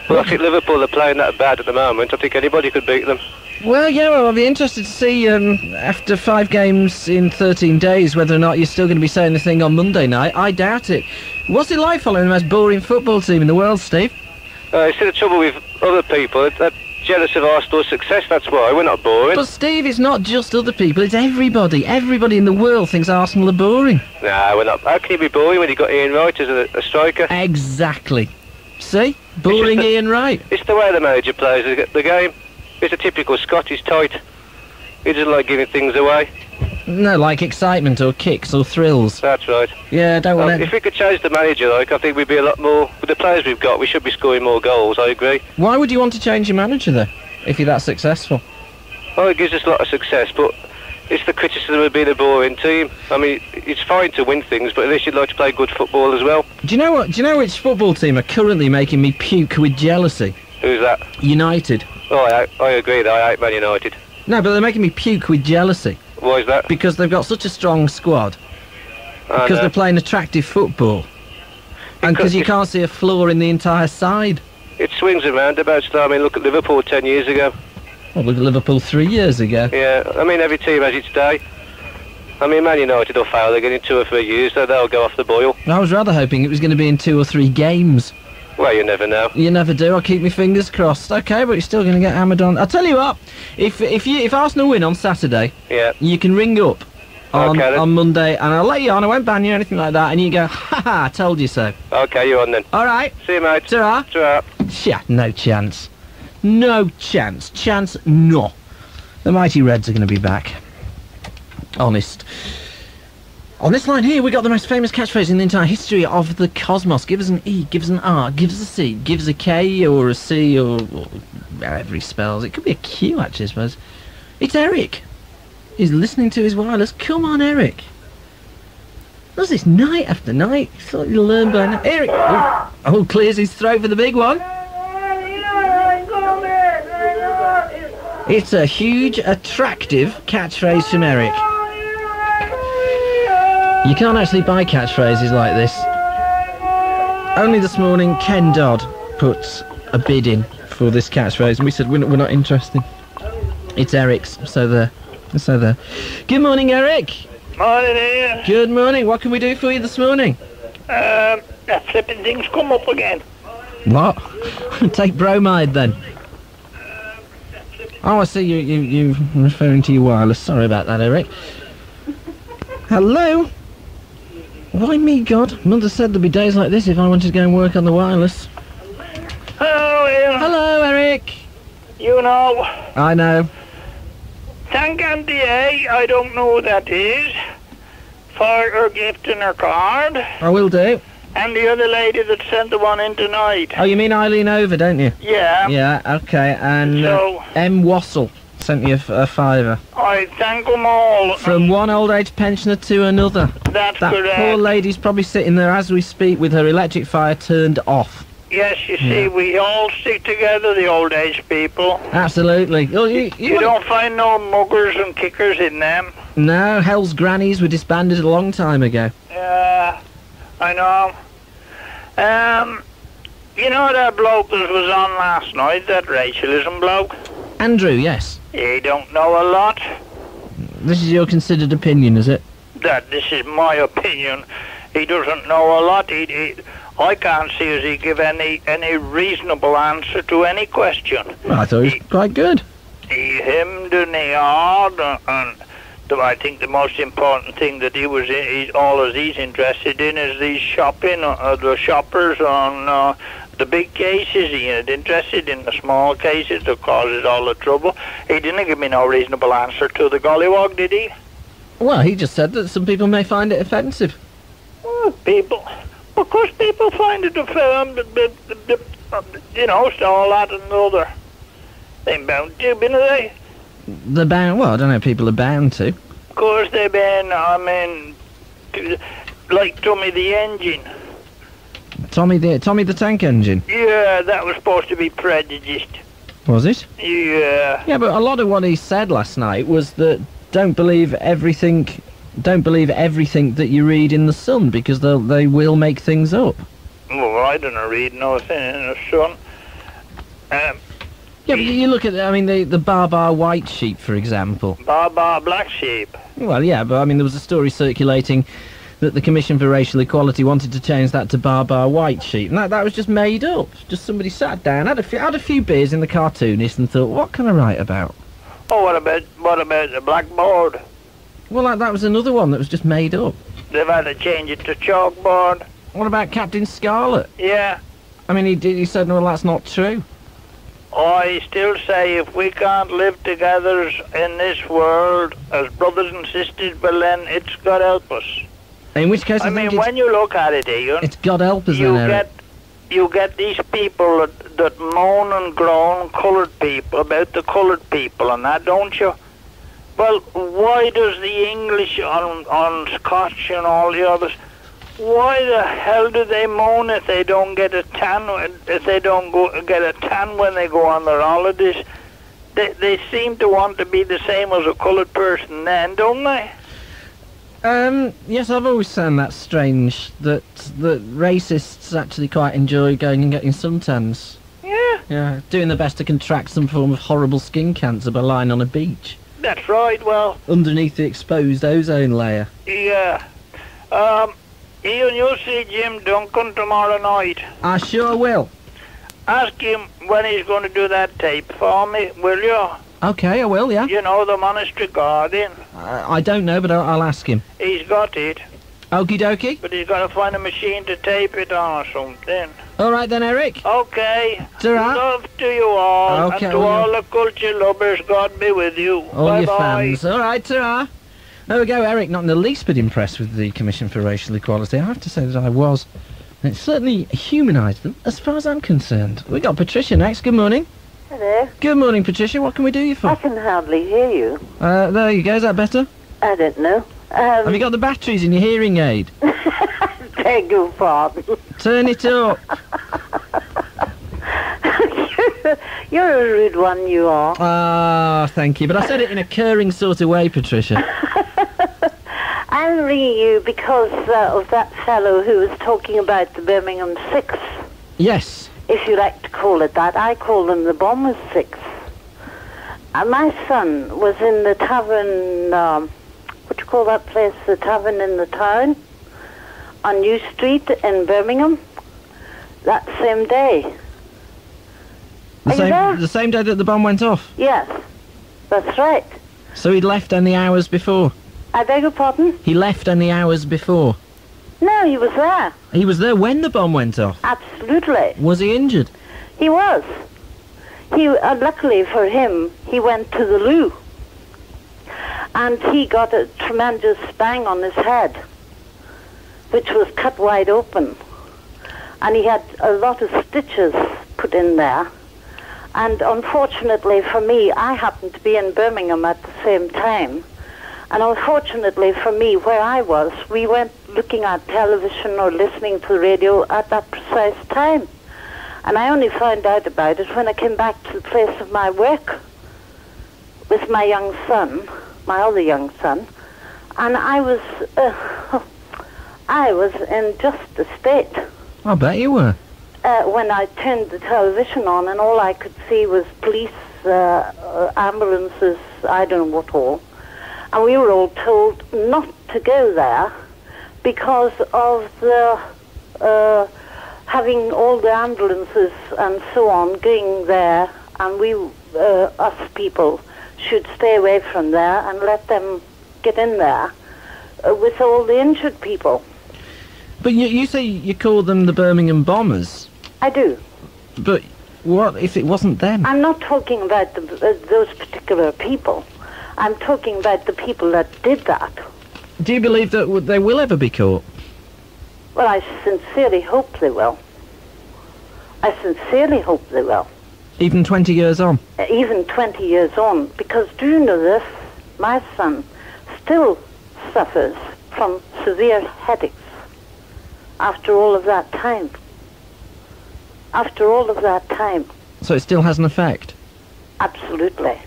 Well, I think Liverpool are playing that bad at the moment. I think anybody could beat them. Well, yeah, well, I'll be interested to see, after 5 games in 13 days, whether or not you're still going to be saying the thing on Monday night. I doubt it. What's it like following the most boring football team in the world, Steve? You see, the trouble with other people, they're jealous of Arsenal's success, that's why. We're not boring. But, Steve, it's not just other people, it's everybody. Everybody in the world thinks Arsenal are boring. No, we're not. How can you be boring when you've got Ian Wright as a striker? Exactly. See? Boring Ian Wright. It's the way the manager plays the game. It's a typical Scottish tight. He doesn't like giving things away. No, like excitement or kicks or thrills. That's right. Yeah, don't want to... If we could change the manager, I think we'd be a lot more... With the players we've got, we should be scoring more goals, I agree. Why would you want to change your manager, though, if you're that successful? Well, it gives us a lot of success, but it's the criticism of being a boring team. I mean, it's fine to win things, but at least you'd like to play good football as well. Do you know what? Do you know which football team are currently making me puke with jealousy? Who's that? United. Oh, I agree that I hate Man United. No, but they're making me puke with jealousy. Why is that? Because they've got such a strong squad. Because they're playing attractive football. And because you can't see a flaw in the entire side. It swings and roundabouts, though. I mean, look at Liverpool 10 years ago. Well, look at Liverpool 3 years ago. Yeah, I mean, every team has its day. I mean, Man United will fail again in 2 or 3 years, so they'll go off the boil. I was rather hoping it was going to be in 2 or 3 games. Well, you never know. You never do. I'll keep my fingers crossed. Okay, but you're still going to get hammered on. I'll tell you what. If Arsenal win on Saturday, yeah, you can ring up on Monday, and I'll let you on. I won't ban you or anything like that. And you go, ha ha, I told you so. Okay, you're on then. All right. See you, mate. Ta-ra. Ta-ra. Yeah, no chance. No chance. Chance no. The mighty Reds are going to be back. Honest. On this line here, we got the most famous catchphrase in the entire history of the cosmos. Give us an E, give us an R, give us a C, give us a K or a C or wherever he spells. It could be a Q, actually, I suppose. It's Eric. He's listening to his wireless. Come on, Eric. What's this, night after night? You thought you'd learn by now. Eric! Oh, clears his throat for the big one. It's a huge, attractive catchphrase from Eric. You can't actually buy catchphrases like this. Only this morning, Ken Dodd put a bid in for this catchphrase, and we said we're not interested. It's Eric's, so there. Good morning, Eric. Morning, Ian. Good morning. What can we do for you this morning? That flipping thing's come up again. What? Take bromide then. Oh, I see you referring to your wireless. Sorry about that, Eric. Hello? Why me, God? Mother said there'd be days like this if I wanted to go and work on the wireless. Hello, Ian. Hello, Eric. You know. I know. Thank Auntie A, I don't know who that is, for her gift and her card. I will do. And the other lady that sent the one in tonight. Oh, you mean Eileen Over, don't you? Yeah. Yeah, okay. And So- M. Wassell sent you a fiver. I thank them all. From one old age pensioner to another. That's that correct. Poor lady's probably sitting there as we speak with her electric fire turned off. Yes, you see, we all stick together, the old age people. Absolutely. Oh, You don't find no muggers and kickers in them. No, Hell's Grannies were disbanded a long time ago. Yeah, I know. You know that bloke that was on last night, that racialism bloke? Andrew, yes. He don't know a lot. This is your considered opinion, is it? that this is my opinion. He doesn't know a lot. I can't see as he give any reasonable answer to any question. Well, I thought he was quite good. He hemmed and he hawed, and I think the most important thing that he's interested in is these shopping, the shoppers on the big cases. He ain't interested in the small cases that causes all the trouble. He didn't give me no reasonable answer to the gollywog, did he? Well, he just said that some people may find it offensive. Well, people... Of course people find it offensive, you know, so all that and the other. They're bound to, been they? They're bound... Well, I don't know if people are bound to. Of course they've been, I mean... Like Tommy the Engine. Tommy the Tank Engine? Yeah, that was supposed to be prejudiced. Was it? Yeah. Yeah, but a lot of what he said last night was that don't believe everything that you read in the Sun, because they will make things up. Well, I don't read nothing in the Sun. Yeah, but you look at, I mean, the Bar White Sheep, for example. Bar Black Sheep. Well, yeah, but I mean, there was a story circulating that the Commission for Racial Equality wanted to change that to Bar White Sheep, and that was just made up. Just somebody sat down, had a few beers in the cartoonist, and thought, what can I write about? Oh, what about the blackboard? Well, that was another one that was just made up. They've had to change it to chalkboard. What about Captain Scarlet? Yeah. I mean, he said, no, well, that's not true. I still say if we can't live together in this world as brothers and sisters, well then it's God help us. In which case, I mean, when you look at it, Ian, it's God help us, you get these people that moan and groan, coloured people, about the coloured people and that, don't you? Well, why does the English on Scotch and all the others, why the hell do they moan if they don't get a tan, if they don't get a tan when they go on their holidays? They seem to want to be the same as a coloured person then, don't they? Yes, I've always found that strange, that racists actually quite enjoy going and getting suntans. Yeah. Yeah, doing their best to contract some form of horrible skin cancer by lying on a beach. That's right, well... underneath the exposed ozone layer. Yeah. Ian, you'll see Jim Duncan tomorrow night. I sure will. Ask him when he's going to do that tape for me, will you? Okay, I will, yeah. You know, the Monastery Garden. I don't know, but I'll ask him. He's got it. Okie dokie. But he's got to find a machine to tape it on or something. All right then, Eric. Okay. Ta-ra. Love to you all. Okay, and to all the culture lovers, God be with you. All Bye-bye. your fans. All right, ta-ra. There we go, Eric. Not in the least bit impressed with the Commission for Racial Equality. I have to say that I was. And it certainly humanised them, as far as I'm concerned. We got Patricia next. Good morning. Hello. Good morning, Patricia. What can we do you for? I can hardly hear you. There you go. Is that better? I don't know. Have you got the batteries in your hearing aid? Beg your pardon. Turn it up. You're a rude one, you are. Ah, thank you. But I said it in a curring sort of way, Patricia. I'm ringing you because of that fellow who was talking about the Birmingham Six. Yes. If you like to call it that. I call them the Bombers Six. My son was in the tavern, what do you call that place, the tavern in the town, on New Street in Birmingham, that same day. The same day that the bomb went off? Yes, that's right. So he'd left only hours before? I beg your pardon? He left only hours before? No, he was there. He was there when the bomb went off? Absolutely. Was he injured? He was. Luckily for him, he went to the loo. And he got a tremendous bang on his head, which was cut wide open. And he had a lot of stitches put in there. And unfortunately for me, I happened to be in Birmingham at the same time. And unfortunately for me, where I was, we weren't looking at television or listening to the radio at that precise time. And I only found out about it when I came back to the place of my work with my young son, my other young son. And I was in just a state. I bet you were. When I turned the television on and all I could see was police, ambulances, I don't know what all. And we were all told not to go there because of the having all the ambulances and so on going there, and we, us people, should stay away from there and let them get in there with all the injured people. But you say you call them the Birmingham Bombers? I do. But what if it wasn't them? I'm not talking about those particular people. I'm talking about the people that did that. Do you believe that they will ever be caught? Well, I sincerely hope they will. I sincerely hope they will. Even 20 years on? Even 20 years on. Because do you know this? My son still suffers from severe headaches after all of that time. After all of that time. So it still has an effect? Absolutely.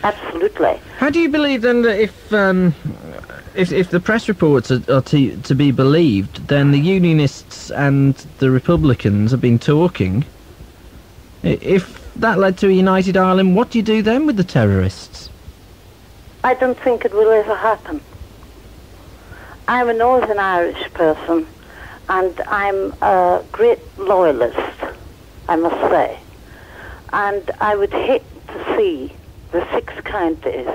Absolutely. How do you believe then that if the press reports are to be believed, then the Unionists and the Republicans have been talking? If that led to a united Ireland, what do you do then with the terrorists? I don't think it will ever happen. I'm a Northern Irish person, and I'm a great loyalist, I must say. And I would hate to see the 6 counties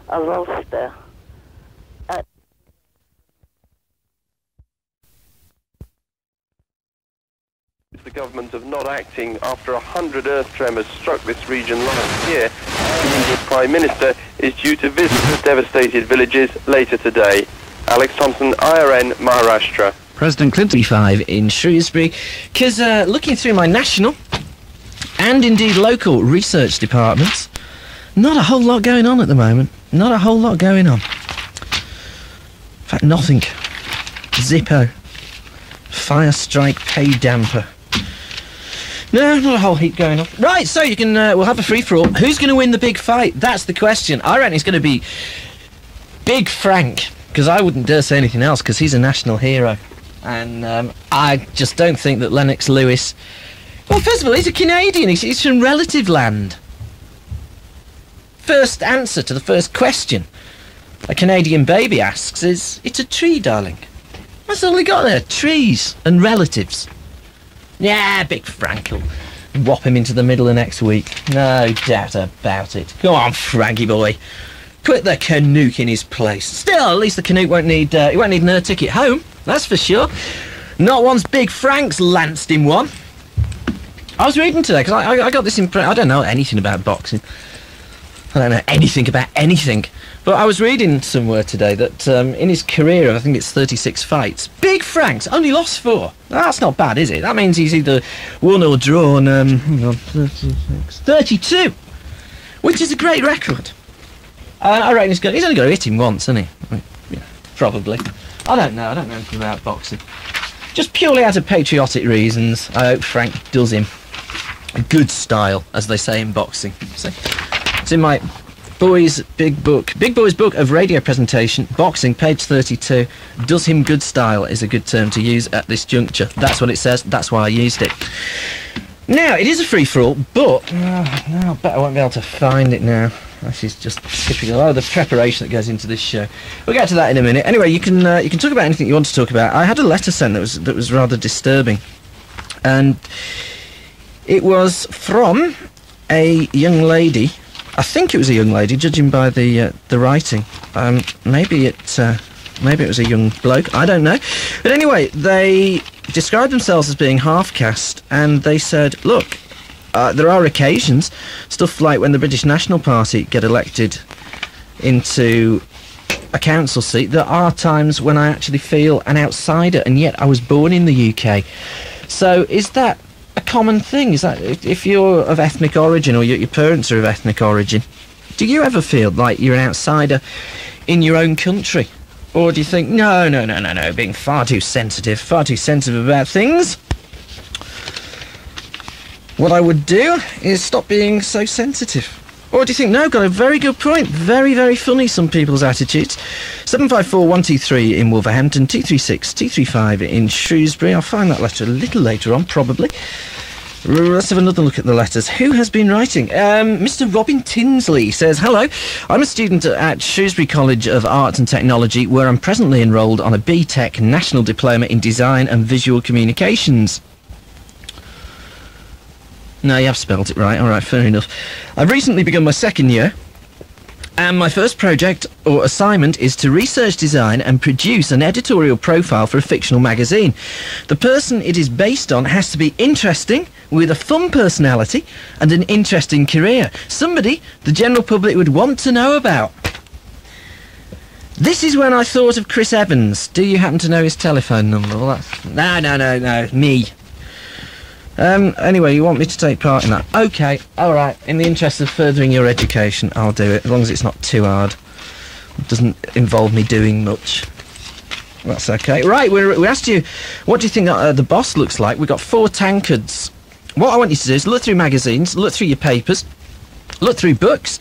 of Ulster the government of not acting after 100 earth tremors struck this region last year. The Indian Prime Minister is due to visit the devastated villages later today. Alex Thompson, IRN, Maharashtra. President Clinton 5 in Shrewsbury, because looking through my national and indeed local research departments, not a whole lot going on at the moment. Not a whole lot going on. In fact, nothing. Zippo. Fire strike pay damper. No, not a whole heap going on. Right, so you can, we'll have a free-for-all. Who's going to win the big fight? That's the question. I reckon it's going to be Big Frank, because I wouldn't dare say anything else, because he's a national hero. And I just don't think that Lennox Lewis... Well, first of all, he's a Canadian. He's from relative land. First answer to the first question a Canadian baby asks is, it's a tree, darling. That's all he got there, trees and relatives. Yeah, Big Frank will whop him into the middle of next week. No doubt about it. Go on, Frankie boy. Put the Canuck in his place. Still, at least the Canuck won't need an air ticket home, that's for sure. Not once Big Frank's lanced him one. I was reading today, because I got this impression. I don't know anything about boxing. I don't know anything about anything. But I was reading somewhere today that in his career of, I think it's 36 fights, Big Frank's only lost 4. That's not bad, is it? That means he's either won or drawn 32, which is a great record. I reckon he's only got to hit him once, hasn't he? Yeah, probably. I don't know anything about boxing. Just purely out of patriotic reasons, I hope Frank does him a good style, as they say in boxing. See? It's in my Boys' Big Boy's Book of Radio Presentation, Boxing, page 32. Does him good style is a good term to use at this juncture. That's what it says, that's why I used it. Now, it is a free-for-all, but... no, I bet I won't be able to find it now. This is just typical. Oh, the preparation that goes into this show. We'll get to that in a minute. Anyway, you can talk about anything you want to talk about. I had a letter sent that was rather disturbing. And it was from a young lady... I think it was a young lady, judging by the writing. Maybe it was a young bloke. I don't know. But anyway, they described themselves as being half-caste, and they said, look, there are occasions, stuff like when the British National Party get elected into a council seat, there are times when I actually feel an outsider, and yet I was born in the UK. So is that a common thing? Is that if you're of ethnic origin, or your parents are of ethnic origin, do you ever feel like you're an outsider in your own country? Or do you think, no, being far too sensitive about things? What I would do is stop being so sensitive. Or do you think, no, got a very good point, very, very funny, some people's attitudes. 754-123 in Wolverhampton, 236-235 in Shrewsbury. I'll find that letter a little later on, probably. Let's have another look at the letters. Who has been writing? Mr. Robin Tinsley says, hello, I'm a student at Shrewsbury College of Art and Technology, where I'm presently enrolled on a BTEC National Diploma in Design and Visual Communications. No, you have spelled it right. All right, fair enough. I've recently begun my second year, and my first project or assignment is to research, design and produce an editorial profile for a fictional magazine. The person it is based on has to be interesting, with a fun personality and an interesting career. Somebody the general public would want to know about. This is when I thought of Chris Evans. Do you happen to know his telephone number? Well, that's... No, me. Anyway, you want me to take part in that? Okay, alright. In the interest of furthering your education, I'll do it, as long as it's not too hard. It doesn't involve me doing much. That's okay. Right, we asked you, what do you think the boss looks like? We've got 4 tankards. What I want you to do is look through magazines, look through your papers, look through books,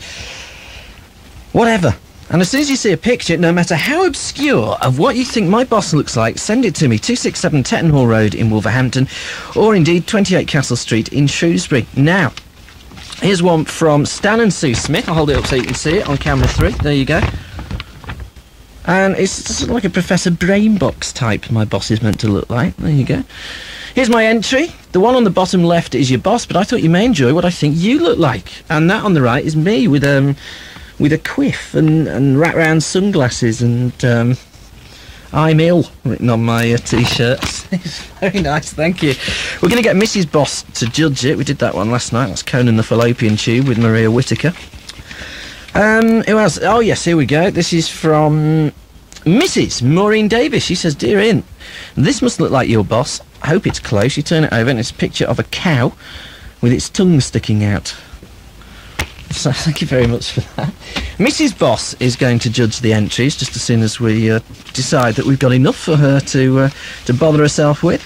whatever. And as soon as you see a picture, no matter how obscure, of what you think my boss looks like, send it to me, 267 Tettenhall Road in Wolverhampton, or indeed 28 Castle Street in Shrewsbury. Now, here's one from Stan and Sue Smith. I'll hold it up so you can see it on camera 3. There you go. And it's just like a Professor Brainbox type my boss is meant to look like. There you go. Here's my entry. The one on the bottom left is your boss, but I thought you may enjoy what I think you look like. And that on the right is me with a quiff and wraparound sunglasses and I'm ill written on my T-shirts. It's very nice, thank you. We're going to get Mrs. Boss to judge it. We did that one last night. That's Conan the Fallopian Tube with Maria Whittaker. Who else? Oh yes, here we go. This is from Mrs. Maureen Davis. She says, dear Ian, this must look like your boss. I hope it's close. You turn it over and it's a picture of a cow with its tongue sticking out. So thank you very much for that. Mrs. Boss is going to judge the entries just as soon as we decide that we've got enough for her to bother herself with.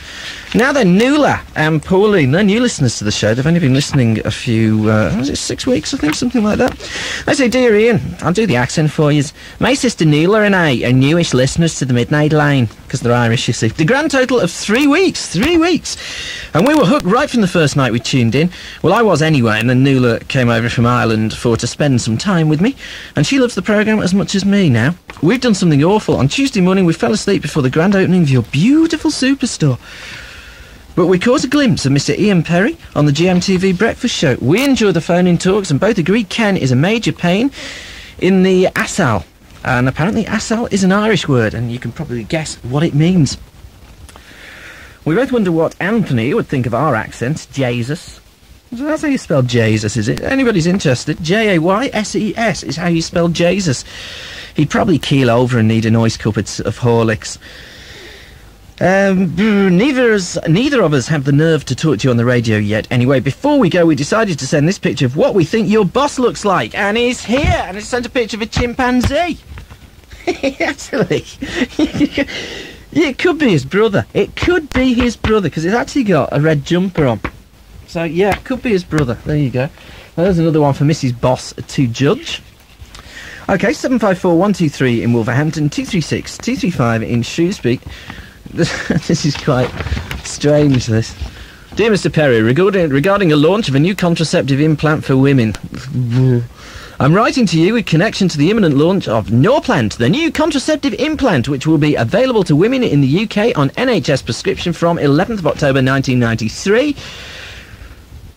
Now then, Nuala and Pauline, they're new listeners to the show. They've only been listening a few, was it 6 weeks, I think, something like that. They say, dear Ian, I'll do the accent for you. My sister Nuala and I are newish listeners to the Midnight Line, because they're Irish, you see. The grand total of 3 weeks, 3 weeks. And we were hooked right from the first night we tuned in. Well, I was anyway, and then Nuala came over from Ireland to spend some time with me, and she loves the programme as much as me now. We've done something awful. On Tuesday morning, we fell asleep before the grand opening of your beautiful superstore. But we caught a glimpse of Mr. Ian Perry on the GMTV Breakfast Show. We enjoyed the phone-in talks and both agree Ken is a major pain in the assal. And apparently assal is an Irish word, and you can probably guess what it means. We both wonder what Anthony would think of our accents, Jesus. So that's how you spell Jesus, is it? Anybody's interested, J-A-Y-S-E-S is how you spell Jesus. He'd probably keel over and need a nice cup of Horlicks. Neither of us have the nerve to talk to you on the radio yet. Anyway, before we go, we decided to send this picture of what we think your boss looks like, and he's here, and it's sent a picture of a chimpanzee. Actually, it could be his brother. It could be his brother, because it's actually got a red jumper on. So, yeah, it could be his brother. There you go. Well, there's another one for Mrs. Boss to judge. OK, 754-123 in Wolverhampton, 236-235 in Shrewsbury. This is quite strange, this. Dear Mr. Perry, regarding a launch of a new contraceptive implant for women. I'm writing to you with connection to the imminent launch of Norplant, the new contraceptive implant, which will be available to women in the UK on NHS prescription from 11th of October 1993.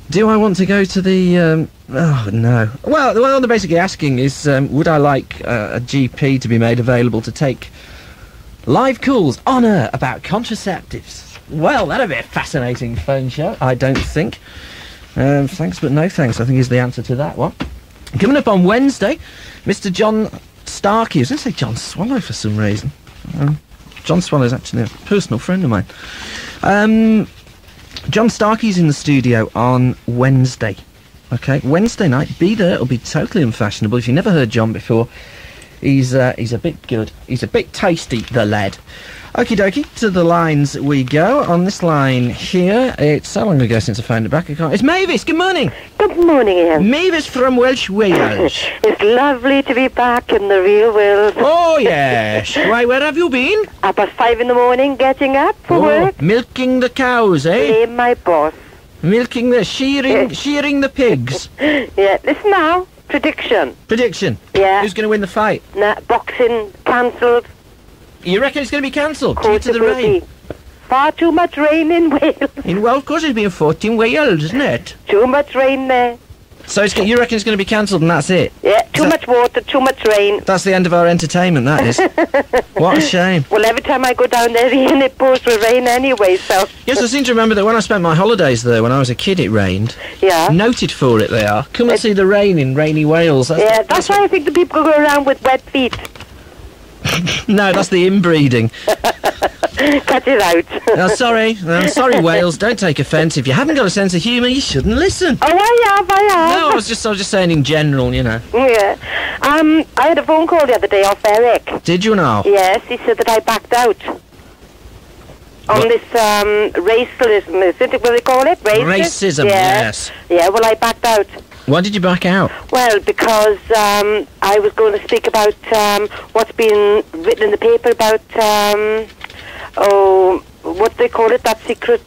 Do I want to go to the... oh, no. Well, what they're basically asking is, would I like a GP to be made available to take live calls on air about contraceptives? Well, that'd be a fascinating phone show, I don't think. Thanks, but no thanks, I think is the answer to that one. Coming up on Wednesday, Mr. John Starkey. I was going to say John Swallow for some reason. John Swallow's actually a personal friend of mine. John Starkey's in the studio on Wednesday. Okay, Wednesday night. Be there. It'll be totally unfashionable. If you've never heard John before, he's a bit good. He's a bit tasty, the lad. Okie dokie, to the lines we go. On this line here, it's so long ago since I phoned it back, I can't... It's Mavis, good morning! Good morning, Ian. Mavis from Welsh Wales. It's lovely to be back in the real world. Oh, yes. Why, where have you been? Up at 5 in the morning, getting up for work. Milking the cows, eh? Blame my boss. Milking the... shearing the pigs. Yeah, listen now. Prediction. Prediction? Yeah. Who's going to win the fight? Nah, boxing cancelled. You reckon it's going to be cancelled due to the rain? Far too much rain in Wales. Well, of course it's been fought in Wales, isn't it? Too much rain there. So you reckon it's going to be cancelled and that's it? Yeah, too much water, too much rain. That's the end of our entertainment, that is. What a shame. Well, every time I go down there, it pours with rain anyway, so... Yes, I seem to remember that when I spent my holidays there, when I was a kid, it rained. Yeah. Noted for it, they are. Come and see the rain in rainy Wales. That's why I think the people go around with wet feet. No, that's the inbreeding. Cut it out. I'm sorry, Wales. Don't take offence. If you haven't got a sense of humour, you shouldn't listen. Oh, I have. No, I was just saying in general, you know. Yeah. I had a phone call the other day off Eric. Did you now? Yes, he said that I backed out. On this racialism, is it what they call it? Racism, yes. Yeah, well, I backed out. Why did you back out? Well, because I was going to speak about what's been written in the paper about, what they call it, that secret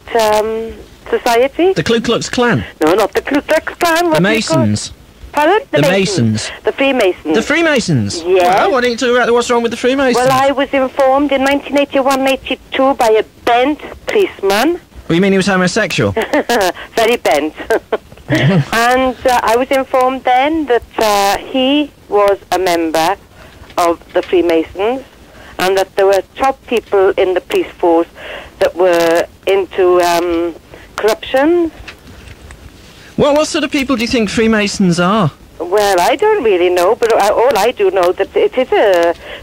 society? The Ku Klux Klan? No, not the Ku Klux Klan. The Masons. Pardon? The Masons. The Freemasons. The Freemasons? Yes. Well, why don't you talk about what's wrong with the Freemasons? Well, I was informed in 1981-82 by a bent policeman. Well, you mean he was homosexual? Very bent. And I was informed then that he was a member of the Freemasons and that there were top people in the police force that were into corruption. Well, what sort of people do you think Freemasons are? Well, I don't really know, but all I do know that it is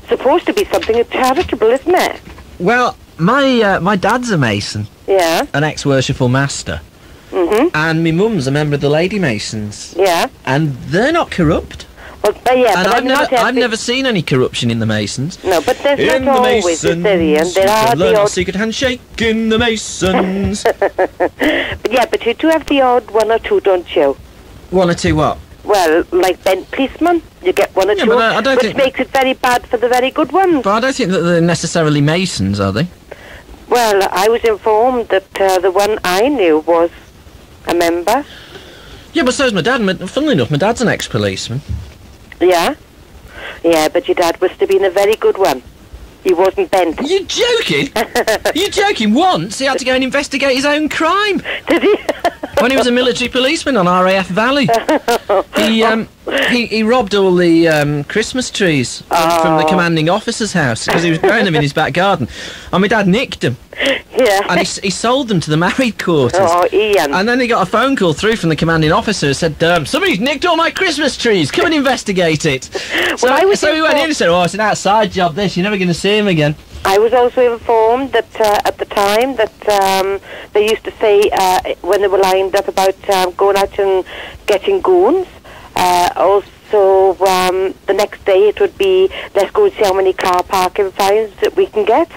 supposed to be something charitable, isn't it? Well, my dad's a Mason. Yeah. An ex-worshipful master. Mm-hmm. And my mum's a member of the Lady Masons. Yeah. And they're not corrupt. Well, yeah, and but I've never seen any corruption in the Masons. No, but there's not always, is there, Ian? There are the odd... secret handshake in the Masons. But yeah, but you do have the odd one or two, don't you? One or two what? Well, like bent policemen, you get one or two, but I don't which think makes it very bad for the very good ones. But I don't think that they're necessarily Masons, are they? Well, I was informed that the one I knew was a member. Yeah, but so's my dad. Funnily enough, my dad's an ex-policeman. Yeah? Yeah, but your dad must have been a very good one. He wasn't bent. You're joking? You're joking? Once he had to go and investigate his own crime. Did he? When he was a military policeman on RAF Valley. He robbed all the Christmas trees from the commanding officer's house because he was growing them in his back garden. And my dad nicked them. Yeah. And he sold them to the married quarters. Oh, Ian. And then he got a phone call through from the commanding officer who said, somebody's nicked all my Christmas trees. Come and investigate it. So he went in and said, it's an outside job, this. You're never going to see him again. I was also informed that at the time that they used to say when they were lined up about going out and getting goons. Also, the next day it would be, let's go and see how many car parking fines that we can get.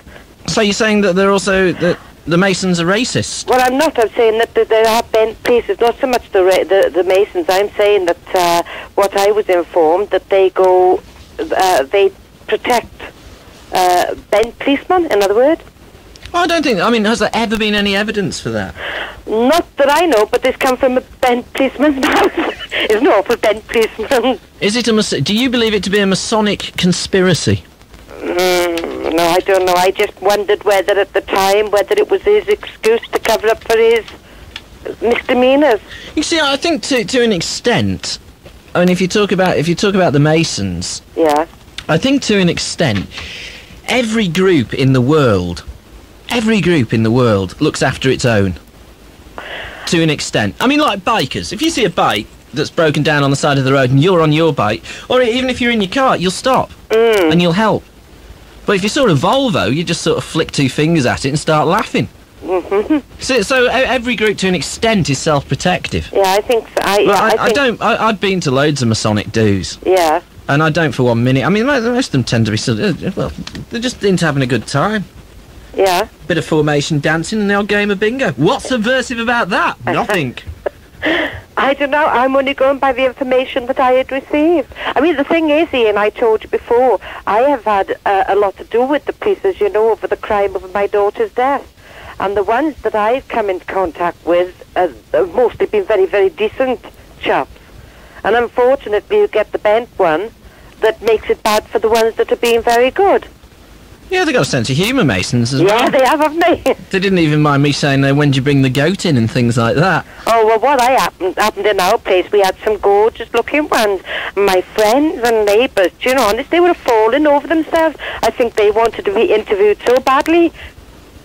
So you're saying that they're also that the Masons are racist? Well, I'm not. I'm saying that there are bent places, not so much the Masons. I'm saying that what I was informed that they go, they protect bent policemen. In other words. I don't think. I mean, has there ever been any evidence for that? Not that I know, but this comes from a bent policeman's mouth. It's an awful bent policeman. Is it do you believe it to be a Masonic conspiracy? No, I don't know. I just wondered whether at the time, whether it was his excuse to cover up for his misdemeanors. You see, I think to an extent. I mean, if you talk about the Masons, yeah, I think to an extent, every group in the world looks after its own. To an extent. I mean, like bikers. If you see a bike that's broken down on the side of the road and you're on your bike, or even if you're in your car, you'll stop and you'll help. But if you saw a Volvo, you just sort of flick two fingers at it and start laughing. Mm-hmm. So every group, to an extent, is self-protective. Yeah, I think so. I've been to loads of Masonic dues. Yeah. And I don't for 1 minute. I mean, most of them tend to be sort of, well, they're just into having a good time. Yeah. Bit of formation dancing and the odd game of bingo. What's subversive about that? Nothing. I don't know. I'm only going by the information that I had received. I mean, the thing is, Ian, I told you before, I have had a lot to do with the police, as you know, over the crime of my daughter's death. And the ones that I've come into contact with have mostly been very, very decent chaps. And unfortunately, you get the bent one that makes it bad for the ones that are being very good. Yeah, they got a sense of humour, Masons, as well. Yeah, they have, haven't they? They didn't even mind me saying, when do you bring the goat in and things like that. Oh, well, what happened in our place, we had some gorgeous-looking ones. My friends and neighbours, do you know, honest, they were falling over themselves. I think they wanted to be interviewed so badly.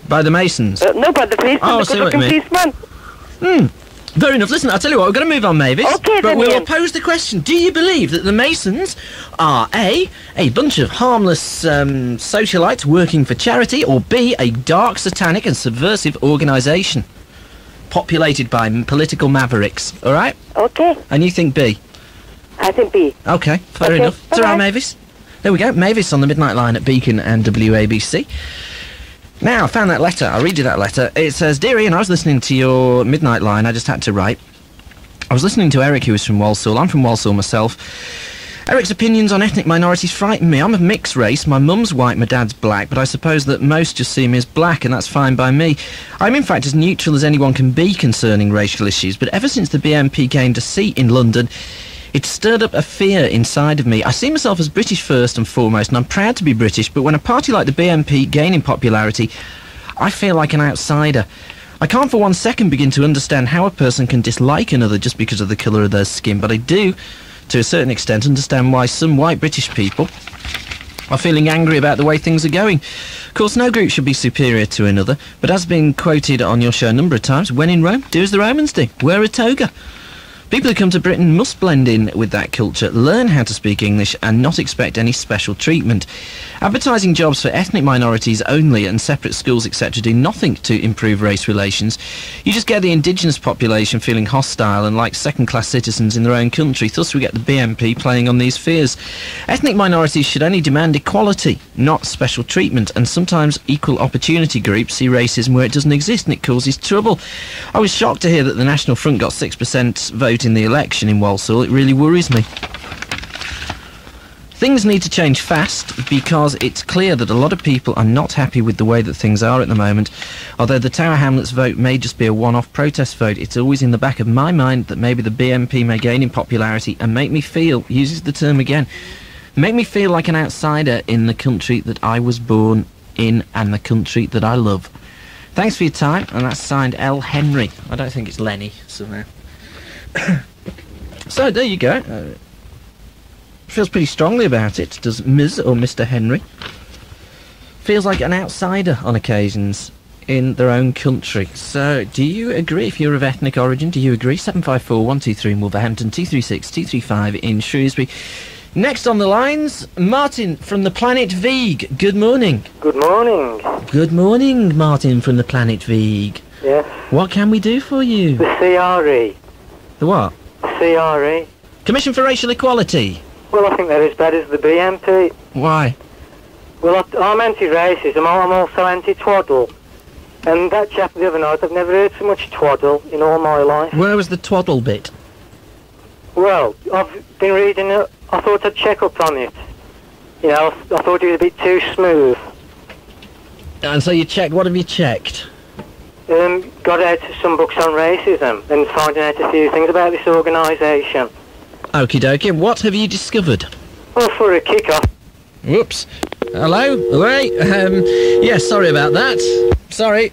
By the Masons? No, by the policeman, Oh, the good-looking policeman. Very enough. Listen, I'll tell you what, we're going to move on, Mavis. Okay, but then, we'll Ian. pose the question. Do you believe that the Masons are A, a bunch of harmless socialites working for charity, or B, a dark, satanic and subversive organisation populated by political mavericks, all right? Okay. And you think B? I think B. Okay, fair Okay, enough. Ta-ra, bye-bye. Mavis. There we go, Mavis on the Midnight Line at Beacon and WABC. Now, I found that letter. I'll read you that letter. It says, Dear Ian, I was listening to your Midnight Line. I just had to write. I was listening to Eric, who is from Walsall. I'm from Walsall myself. Eric's opinions on ethnic minorities frighten me. I'm of mixed race. My mum's white, my dad's black, but I suppose that most just see me as black, and that's fine by me. I'm, in fact, as neutral as anyone can be concerning racial issues, but ever since the BNP gained a seat in London, it stirred up a fear inside of me. I see myself as British first and foremost, and I'm proud to be British, but when a party like the BNP gain in popularity, I feel like an outsider. I can't for 1 second begin to understand how a person can dislike another just because of the colour of their skin, but I do, to a certain extent, understand why some white British people are feeling angry about the way things are going. Of course, no group should be superior to another, but as been quoted on your show a number of times, when in Rome, do as the Romans do. Wear a toga. People who come to Britain must blend in with that culture, learn how to speak English and not expect any special treatment. Advertising jobs for ethnic minorities only and separate schools, etc. do nothing to improve race relations. You just get the indigenous population feeling hostile and like second-class citizens in their own country. Thus we get the BNP playing on these fears. Ethnic minorities should only demand equality, not special treatment, and sometimes equal opportunity groups see racism where it doesn't exist and it causes trouble. I was shocked to hear that the National Front got 6% vote in the election in Walsall. It really worries me. Things need to change fast because it's clear that a lot of people are not happy with the way that things are at the moment. Although the Tower Hamlets vote may just be a one-off protest vote, it's always in the back of my mind that maybe the BNP may gain in popularity and make me feel, uses the term again, make me feel like an outsider in the country that I was born in and the country that I love. Thanks for your time, and that's signed L. Henry. I don't think it's Lenny somehow. So there you go. Feels pretty strongly about it, does Ms. or Mr. Henry. Feels like an outsider on occasions in their own country. So do you agree? If you're of ethnic origin, do you agree? 754 123 in Wolverhampton, 236 235 in Shrewsbury. Next on the lines, Martin from the planet Veeg. Good morning. Good morning. Good morning, Martin from the planet Veeg. Yes. What can we do for you? The CRE. The what? CRE. Commission for Racial Equality. Well, I think they're as bad as the BNP. Why? Well, I'm anti-racism. I'm also anti-twaddle. And that chap the other night, I've never heard so much twaddle in all my life. Where was the twaddle bit? Well, I've been reading it. I thought I'd check up on it. You know, I thought it was a bit too smooth. And so you checked. What have you checked? Got out some books on racism and finding out a few things about this organisation. Okie dokie. What have you discovered? Well, for a kick-off. Whoops. Hello? Wait. Yeah, sorry about that. Sorry.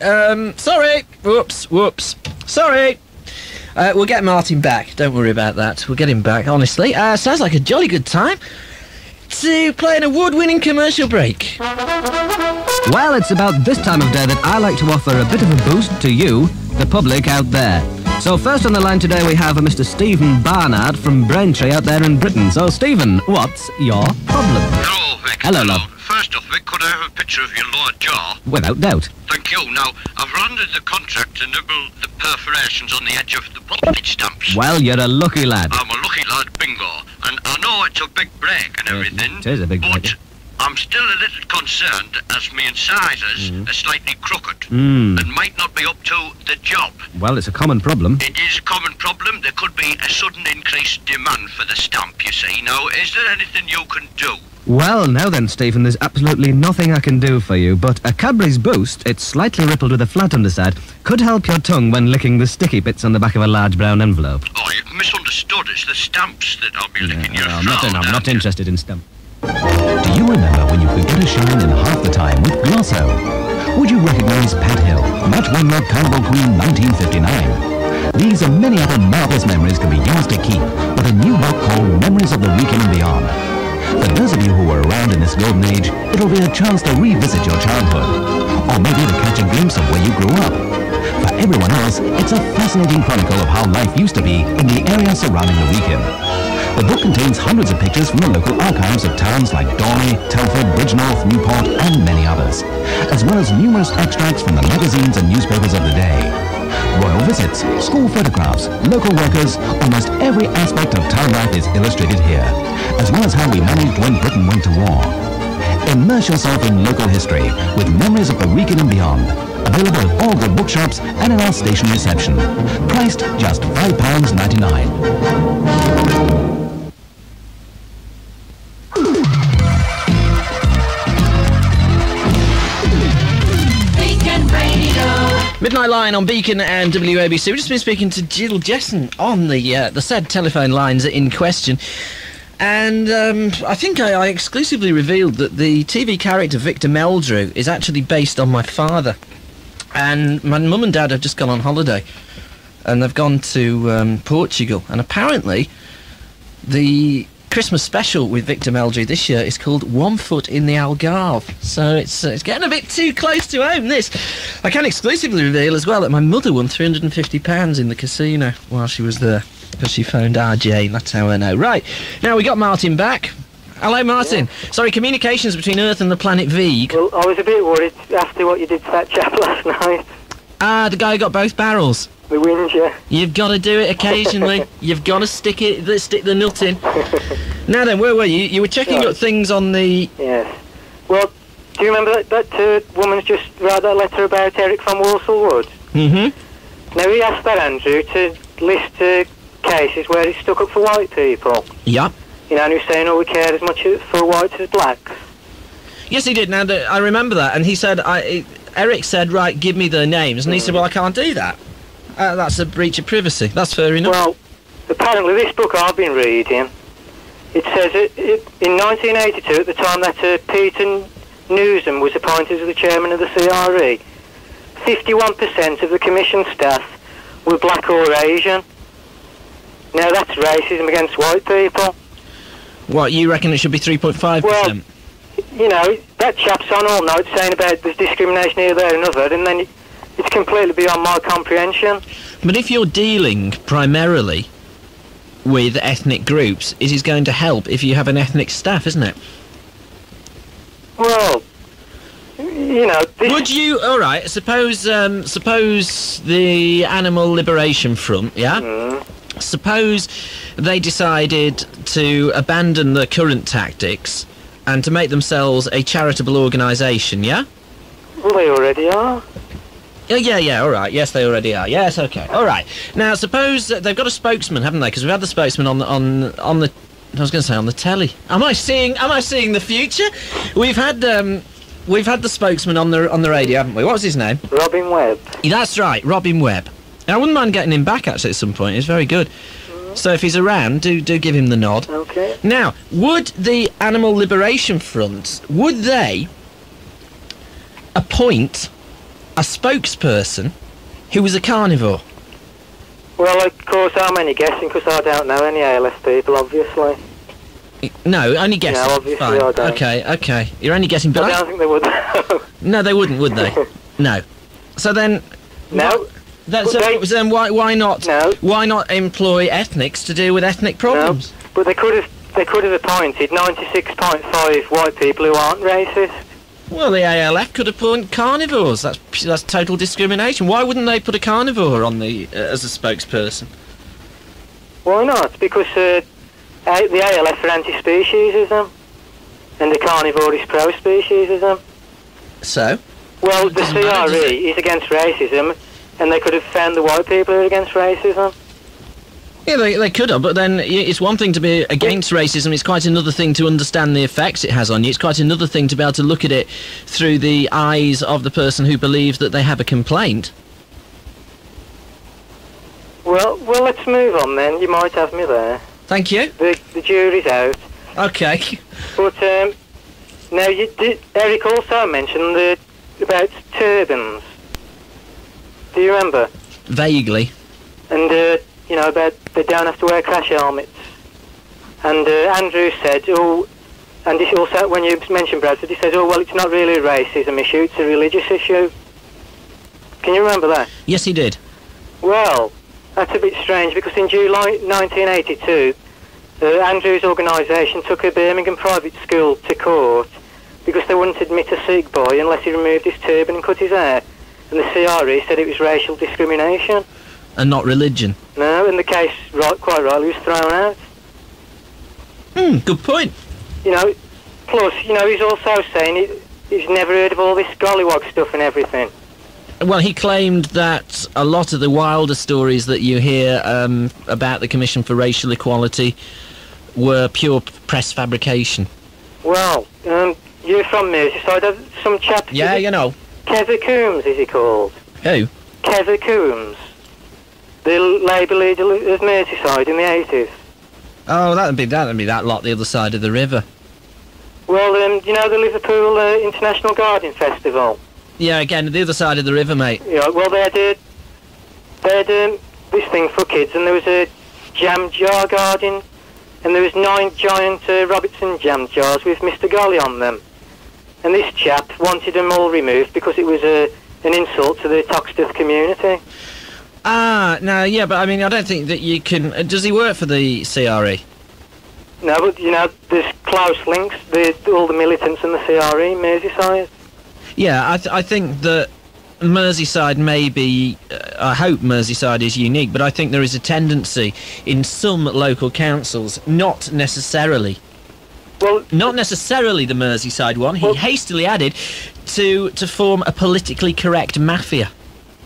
Sorry. Whoops. Sorry. We'll get Martin back. Don't worry about that. We'll get him back, honestly. Sounds like a jolly good time to play an award-winning commercial break. Well, it's about this time of day that I like to offer a bit of a boost to you, the public out there. So first on the line today we have a Mr. Stephen Barnard from Braintree out there in Britain. So Stephen, what's your problem? Hello, Vic. Hello, love. First off, Vic, could I have a picture of your lower jaw? Without doubt. Thank you. Now, I've landed the contract to nibble the perforations on the edge of the postage stamps. Well, you're a lucky lad. I'm a lucky lad, bingo. And I know it's a big break and everything. It is a big break. But I'm still a little concerned as my incisors are slightly crooked Mm. and might not be up to the job. Well, it's a common problem. It is a common problem. There could be a sudden increased demand for the stamp, you see. Now, is there anything you can do? Well, now then, Stephen, there's absolutely nothing I can do for you, but a Cadbury's Boost, it's slightly rippled with a flat underside, could help your tongue when licking the sticky bits on the back of a large brown envelope. Oh, you've misunderstood. It's the stamps that I'll be licking your I'm throat. not interested in stamp. Do you remember when you could get a shine in half the time with Glosso? Would you recognise Pat Hill, Match Won the Carnival Queen 1959? These and many other marvellous memories can be yours to keep with a new book called Memories of the Weekend and Beyond. For those of you who were around in this golden age, it'll be a chance to revisit your childhood, or maybe to catch a glimpse of where you grew up. For everyone else, it's a fascinating chronicle of how life used to be in the area surrounding the weekend. The book contains hundreds of pictures from the local archives of towns like Dorney, Telford, Bridgnorth, Newport, and many others, as well as numerous extracts from the magazines and newspapers of the day. Royal visits, school photographs, local workers, almost every aspect of town life is illustrated here, as well as how we managed when Britain went to war. Immerse yourself in local history with Memories of the Weekend and Beyond. Available at all good bookshops and in our station reception. Priced just £5.99. Midnight Line on Beacon and WABC. We've just been speaking to Jill Jessen on the said telephone lines in question. And I think I exclusively revealed that the TV character Victor Meldrew is actually based on my father. And my mum and dad have just gone on holiday. And they've gone to Portugal. And apparently the Christmas special with Victor Meldrew this year is called One Foot in the Algarve. So it's getting a bit too close to home, this. I can exclusively reveal as well that my mother won £350 in the casino while she was there, because she phoned RJ, and that's how I know. Right, now we got Martin back. Hello, Martin. Yeah. Sorry, communications between Earth and the planet Veg. Well, I was a bit worried after what you did to that chap last night. Ah, the guy who got both barrels. The wind, yeah. You've got to do it occasionally. You've got to stick the nut in. Now then, where were you? You were checking up things on the... Yes. Well, do you remember that woman's just wrote that letter about Eric from Walsall Wood? Mm-hmm. Now, he asked that Andrew to list cases where he stuck up for white people. Yeah. You know, and he was saying, oh, we care as much for whites as blacks. Yes, he did. Now, I remember that. And he said, Eric said, right, give me their names. And he said, well, I can't do that. That's a breach of privacy. That's fair enough. Well, apparently this book I've been reading, it says in 1982, at the time that Peter Newsom was appointed as the chairman of the CRE, 51% of the commission staff were black or Asian. Now that's racism against white people. What, you reckon it should be 3.5%? Well, you know, that chap's on all night saying about there's discrimination here, there and other, and then it's completely beyond my comprehension. But if you're dealing primarily with ethnic groups, it is going to help if you have an ethnic staff, isn't it? Well, you know... Would you... All right, suppose the Animal Liberation Front, yeah? Suppose they decided to abandon their current tactics and to make themselves a charitable organisation, yeah? Well, they already are. Yeah, all right. Yes, they already are. Yes, okay. All right. Now, suppose they've got a spokesman, haven't they? Because we've had the spokesman on the... I was going to say on the telly. Am I seeing the future? We've had the spokesman on the radio, haven't we? What was his name? Robin Webb. That's right, Robin Webb. Now, I wouldn't mind getting him back actually at some point. He's very good. So if he's around, do give him the nod. Okay. Now, would the Animal Liberation Front, would they appoint a spokesperson who was a carnivore? Well, of course, I'm only guessing because I don't know any ALS people, obviously. No, only guessing. No, obviously Fine. I don't. Okay. You're only guessing, but I don't think they would. No, they wouldn't, would they? No. So then... No. Then why not? No. Why not employ ethnics to deal with ethnic problems? No, but they could have appointed 96.5 white people who aren't racist. Well, the ALF could appoint carnivores. That's total discrimination. Why wouldn't they put a carnivore on the as a spokesperson? Why not? Because the ALF are anti-speciesism. and the carnivorous pro-speciesism. So? Well, the CRE is against racism, and they could have found the white people who are against racism. Yeah, they could have, but then it's one thing to be against racism, it's quite another thing to understand the effects it has on you. It's quite another thing to be able to look at it through the eyes of the person who believes that they have a complaint. Well, let's move on then. You might have me there. Thank you. The jury's out. Okay. But, now, Eric also mentioned about turbans. Do you remember? Vaguely. And, you know, about they don't have to wear crash helmets. And Andrew said, oh, and this also, when you mentioned Bradford, he said, oh, well, it's not really a racism issue, it's a religious issue. Can you remember that? Yes, he did. Well, that's a bit strange, because in July 1982, Andrew's organisation took a Birmingham private school to court because they wouldn't admit a Sikh boy unless he removed his turban and cut his hair. And the CRE said it was racial discrimination. And not religion. No, and the case, quite rightly, was thrown out. Good point. You know, plus, you know, he's also saying he's never heard of all this gollywog stuff and everything. Well, he claimed that a lot of the wilder stories that you hear about the Commission for Racial Equality were pure press fabrication. Well, you're from Merseyside. Some chap... Yeah, you know. Kevin Coombs, is he called? Who? Kevin Coombs. The Labour leader of Merseyside in the 80s. Oh, that'd be that lot the other side of the river. Well, you know the Liverpool International Garden Festival? Yeah, again, the other side of the river, mate. Yeah, well, they had this thing for kids, and there was a jam jar garden, and there was 9 giant Robertson jam jars with Mr. Golly on them. And this chap wanted them all removed because it was an insult to the Toxteth community. Ah, no, yeah, but I mean, I don't think that you can... does he work for the CRE? No, but, you know, there's close links, all the militants and the CRE, Merseyside. Yeah, I think that Merseyside may be... I hope Merseyside is unique, but I think there is a tendency in some local councils, not necessarily... Well, not necessarily the Merseyside one, he hastily added, to form a politically correct mafia.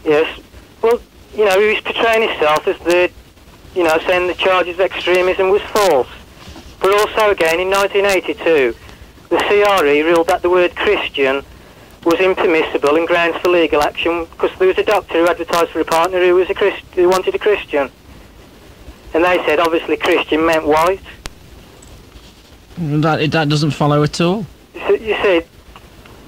Yes. Well, you know, he was portraying himself as saying the charges of extremism was false. But also, again, in 1982, the CRE ruled that the word Christian was impermissible and grounds for legal action because there was a doctor who advertised for a partner who was who wanted a Christian. And they said, obviously, Christian meant white. That doesn't follow at all. You said,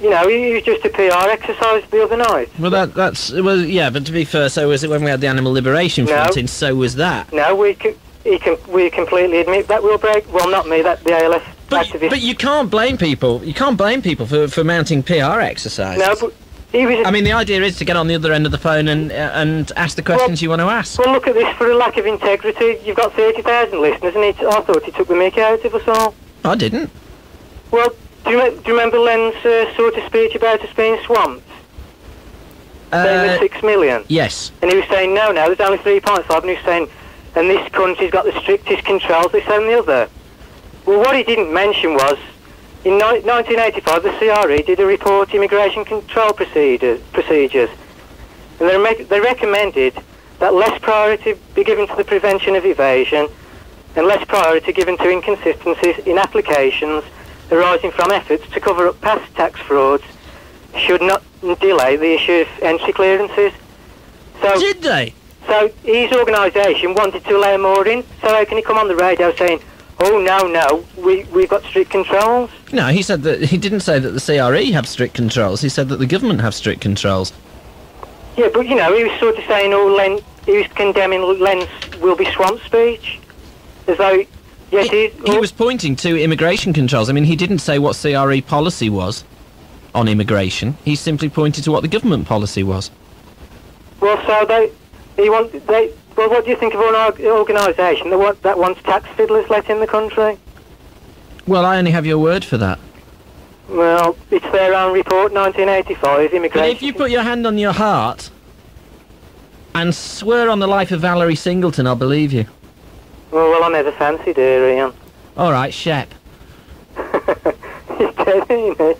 you know, it was just a PR exercise the other night. Well, yeah, but to be fair, so was it when we had the Animal Liberation Front in, so was that. No, we completely admit that we'll break, well, not me, that the ALF activist. But you can't blame people. You can't blame people for mounting PR exercises. No, but he was... I mean, the idea is to get on the other end of the phone and ask the questions you want to ask. Well, look at this, for a lack of integrity. You've got 30,000 listeners, and I thought he took the mickey out of us all. I didn't. Well, do you remember Len's sort of speech about us being swamped? Saying there's 6 million? Yes. And he was saying, no, there's only 3.5, and he was saying, and this country's got the strictest controls, this and the other. Well, what he didn't mention was, in 1985, the CRE did a report immigration control procedures, and they recommended that less priority be given to the prevention of evasion and less priority given to inconsistencies in applications arising from efforts to cover up past tax frauds should not delay the issue of entry clearances. So, did they? So his organisation wanted to allow more in, so how can he come on the radio saying, oh, no, we've got strict controls? No, he said that he didn't say that the CRE have strict controls, he said that the government have strict controls. Yeah, but, you know, he was sort of saying, he was condemning Len's will be swamp speech. As though, yes, he was pointing to immigration controls. I mean, he didn't say what CRE policy was on immigration. He simply pointed to what the government policy was. Well, so well, what do you think of an organisation that wants tax fiddlers let in the country? Well, I only have your word for that. Well, it's their own report, 1985, immigration... But if you put your hand on your heart and swear on the life of Valerie Singleton, I'll believe you. Well, I never fancied her, Ian. All right, Shep. dead, ain't it?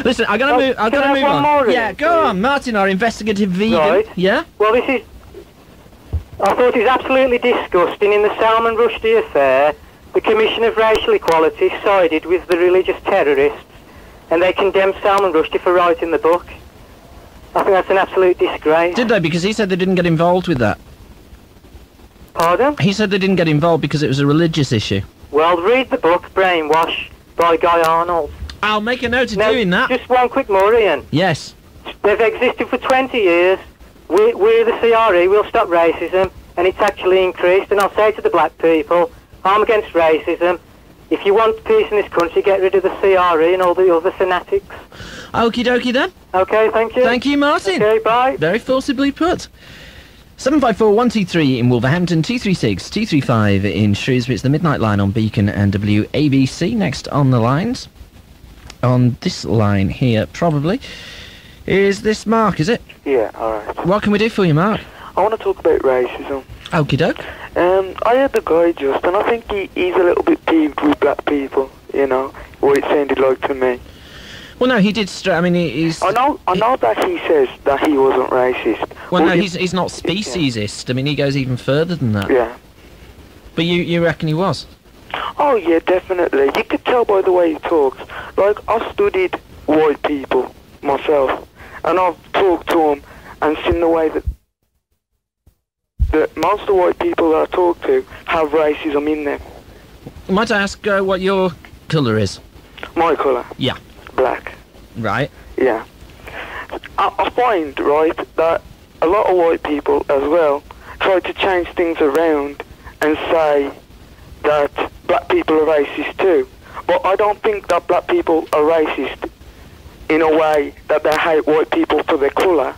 Listen, I'm gonna move. I'm can gonna I move have on. one more Yeah, in, go on, Martin, our investigative vegan. Right. Yeah. Well, this is... I thought it was absolutely disgusting. In the Salman Rushdie affair, the Commission of Racial Equality sided with the religious terrorists, and they condemned Salman Rushdie for writing the book. I think that's an absolute disgrace. Did they? Because he said they didn't get involved with that. Pardon? He said they didn't get involved because it was a religious issue. Well, read the book, Brainwash, by Guy Arnold. I'll make a note of doing that. Just one quick more, Ian. Yes. They've existed for 20 years. We're the CRE, we'll stop racism, and it's actually increased. And I'll say to the black people, I'm against racism. If you want peace in this country, get rid of the CRE and all the other fanatics. Okie dokie then. Okay, thank you. Thank you, Martin. Okay, bye. Very forcibly put. 754-123 in Wolverhampton, 236-235 in Shrewsbury. It's the Midnight Line on Beacon and WABC. Next on the lines, on this line here probably, is this Mark, is it? Yeah, alright. What can we do for you, Mark? I want to talk about racism. Okie doke. I heard the guy just, and I think he's a little bit peeved with black people, you know, what it sounded like to me. Well, no, he did. I mean, he's. I know that he says that he wasn't racist. Well, no, he's not speciesist. I mean, he goes even further than that. Yeah. But you reckon he was? Oh yeah, definitely. You could tell by the way he talks. Like, I've studied white people myself, and I've talked to them and seen the way that most of the white people that I talk to have racism in them. Might I ask what your colour is? My colour? Yeah. Black. Right. Yeah. I find, right, that a lot of white people as well try to change things around and say that black people are racist too. But I don't think that black people are racist in a way that they hate white people for their colour,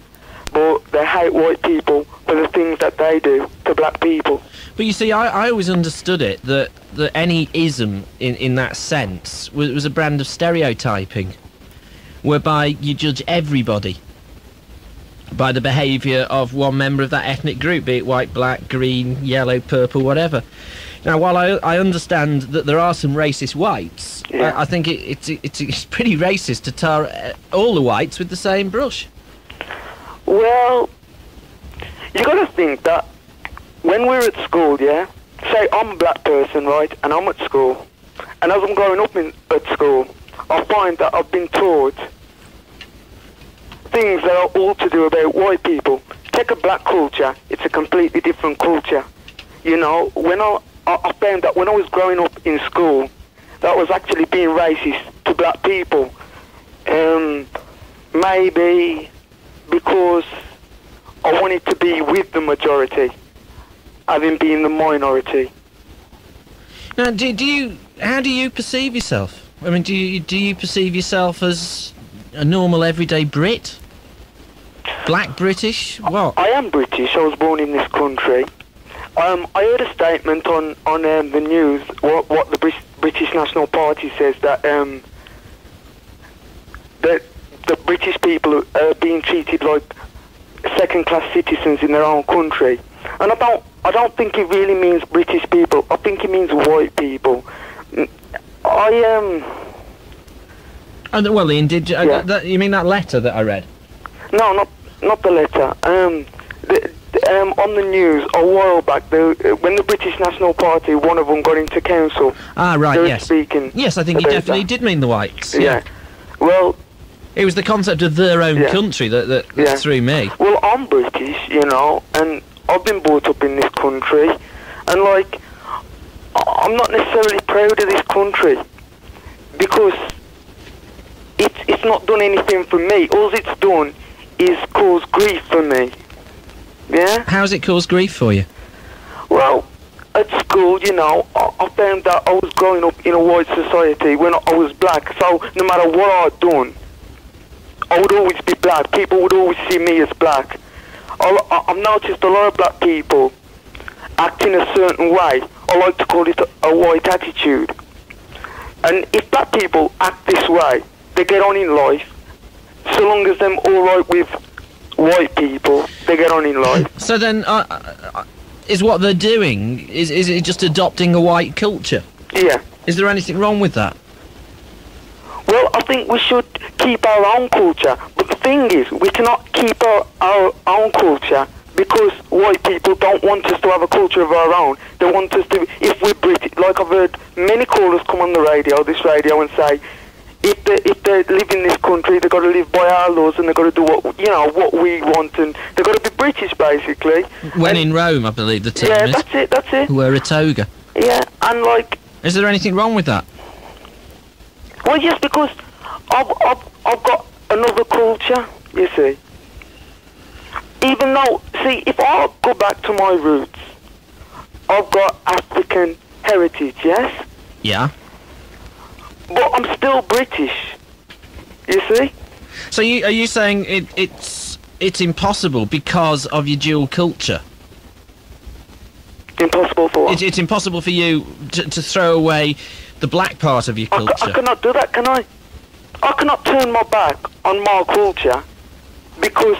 but they hate white people for the things that they do to black people. But you see, I always understood it that any ism in that sense was a brand of stereotyping, whereby you judge everybody by the behaviour of one member of that ethnic group, be it white, black, green, yellow, purple, whatever. Now, while I understand that there are some racist whites, yeah. I think it's pretty racist to tar all the whites with the same brush. Well, you got to think that when we're at school, yeah, say I'm a black person, right, and I'm at school, and as I'm growing up at school, I find that I've been taught things that are all to do about white people. Take a black culture, it's a completely different culture. You know, when I found that when I was growing up in school, that was actually being racist to black people. Maybe because I wanted to be with the majority, having been the minority. Now, how do you perceive yourself? I mean, do you perceive yourself as a normal everyday Brit? Black British? What? I am British. I was born in this country. I heard a statement on the news, what the British National Party says, that the British people are being treated like second-class citizens in their own country. And I don't think it really means British people. I think it means white people. Oh, well, Ian, did you... Yeah. you mean that letter that I read? No, not the letter. On the news a while back, when the British National Party, one of them got into council. Ah, right, they were yes. Speaking yes, I think he definitely did mean the whites. Yeah. Well... It was the concept of their own country that threw me. Well, I'm British, you know, and I've been brought up in this country, and, like, I'm not necessarily proud of this country, because it's not done anything for me. All it's done is cause grief for me. Yeah? How's it caused grief for you? Well, at school, you know, I found that I was growing up in a white society when I was black, so no matter what I'd done, I would always be black. People would always see me as black. I've noticed a lot of black people act in a certain way. I like to call it a white attitude. And if black people act this way, they get on in life. So long as them all right with white people, they get on in life. So then, is what they're doing, is it just adopting a white culture? Yeah. Is there anything wrong with that? Well, I think we should keep our own culture. But the thing is, we cannot keep our own culture because white people don't want us to have a culture of our own. They want us to, if we're British, like I've heard many callers come on the radio, this radio, and say, if they live in this country, they've got to live by our laws and they've got to do what we want, and they've got to be British, basically. When in Rome, I believe the term is. Yeah, that's it. Wear a toga. Yeah, and like... Is there anything wrong with that? Well, yes, because I've got another culture, you see. Even though, see, if I go back to my roots, I've got African heritage, yes? Yeah. But I'm still British, you see? So are you saying it's impossible because of your dual culture? Impossible for what? It's impossible for you to throw away the black part of your culture. I cannot do that, can I? I cannot turn my back on my culture because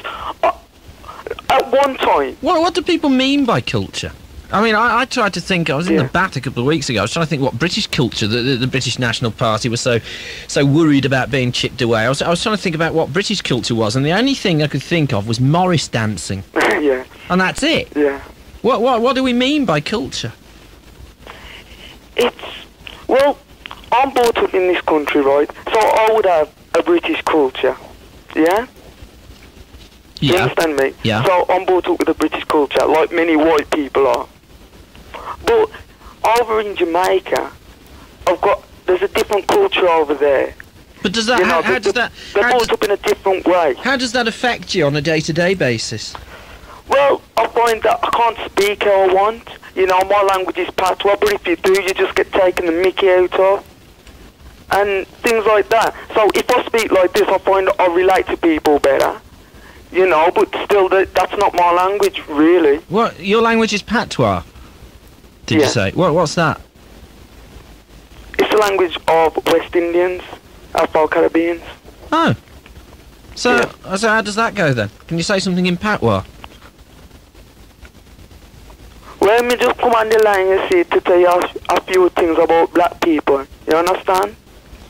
at one time... What do people mean by culture? I mean, I tried to think. I was in the Bat a couple of weeks ago. I was trying to think what British culture the British National Party was so worried about being chipped away. I was trying to think about what British culture was, and the only thing I could think of was Morris dancing. Yeah. And that's it. Yeah. What do we mean by culture? Well, I'm brought up in this country, right? So I would have a British culture. Yeah. You understand me? Yeah. So I'm brought up with a British culture, like many white people are. But over in Jamaica, there's a different culture over there. But does that? How does that? They're brought up in a different way. How does that affect you on a day-to-day basis? Well, I find that I can't speak how I want. You know, my language is patois, but if you do, you just get taken the mickey out of. And things like that. So if I speak like this, I find that I relate to people better. You know, but still, that's not my language, really. What? Your language is patois? Did you say? What's that? It's the language of West Indians, Afro-Caribbeans. Oh. So how does that go, then? Can you say something in patois? Well, me just come on the line, you see, to tell you a few things about black people. You understand?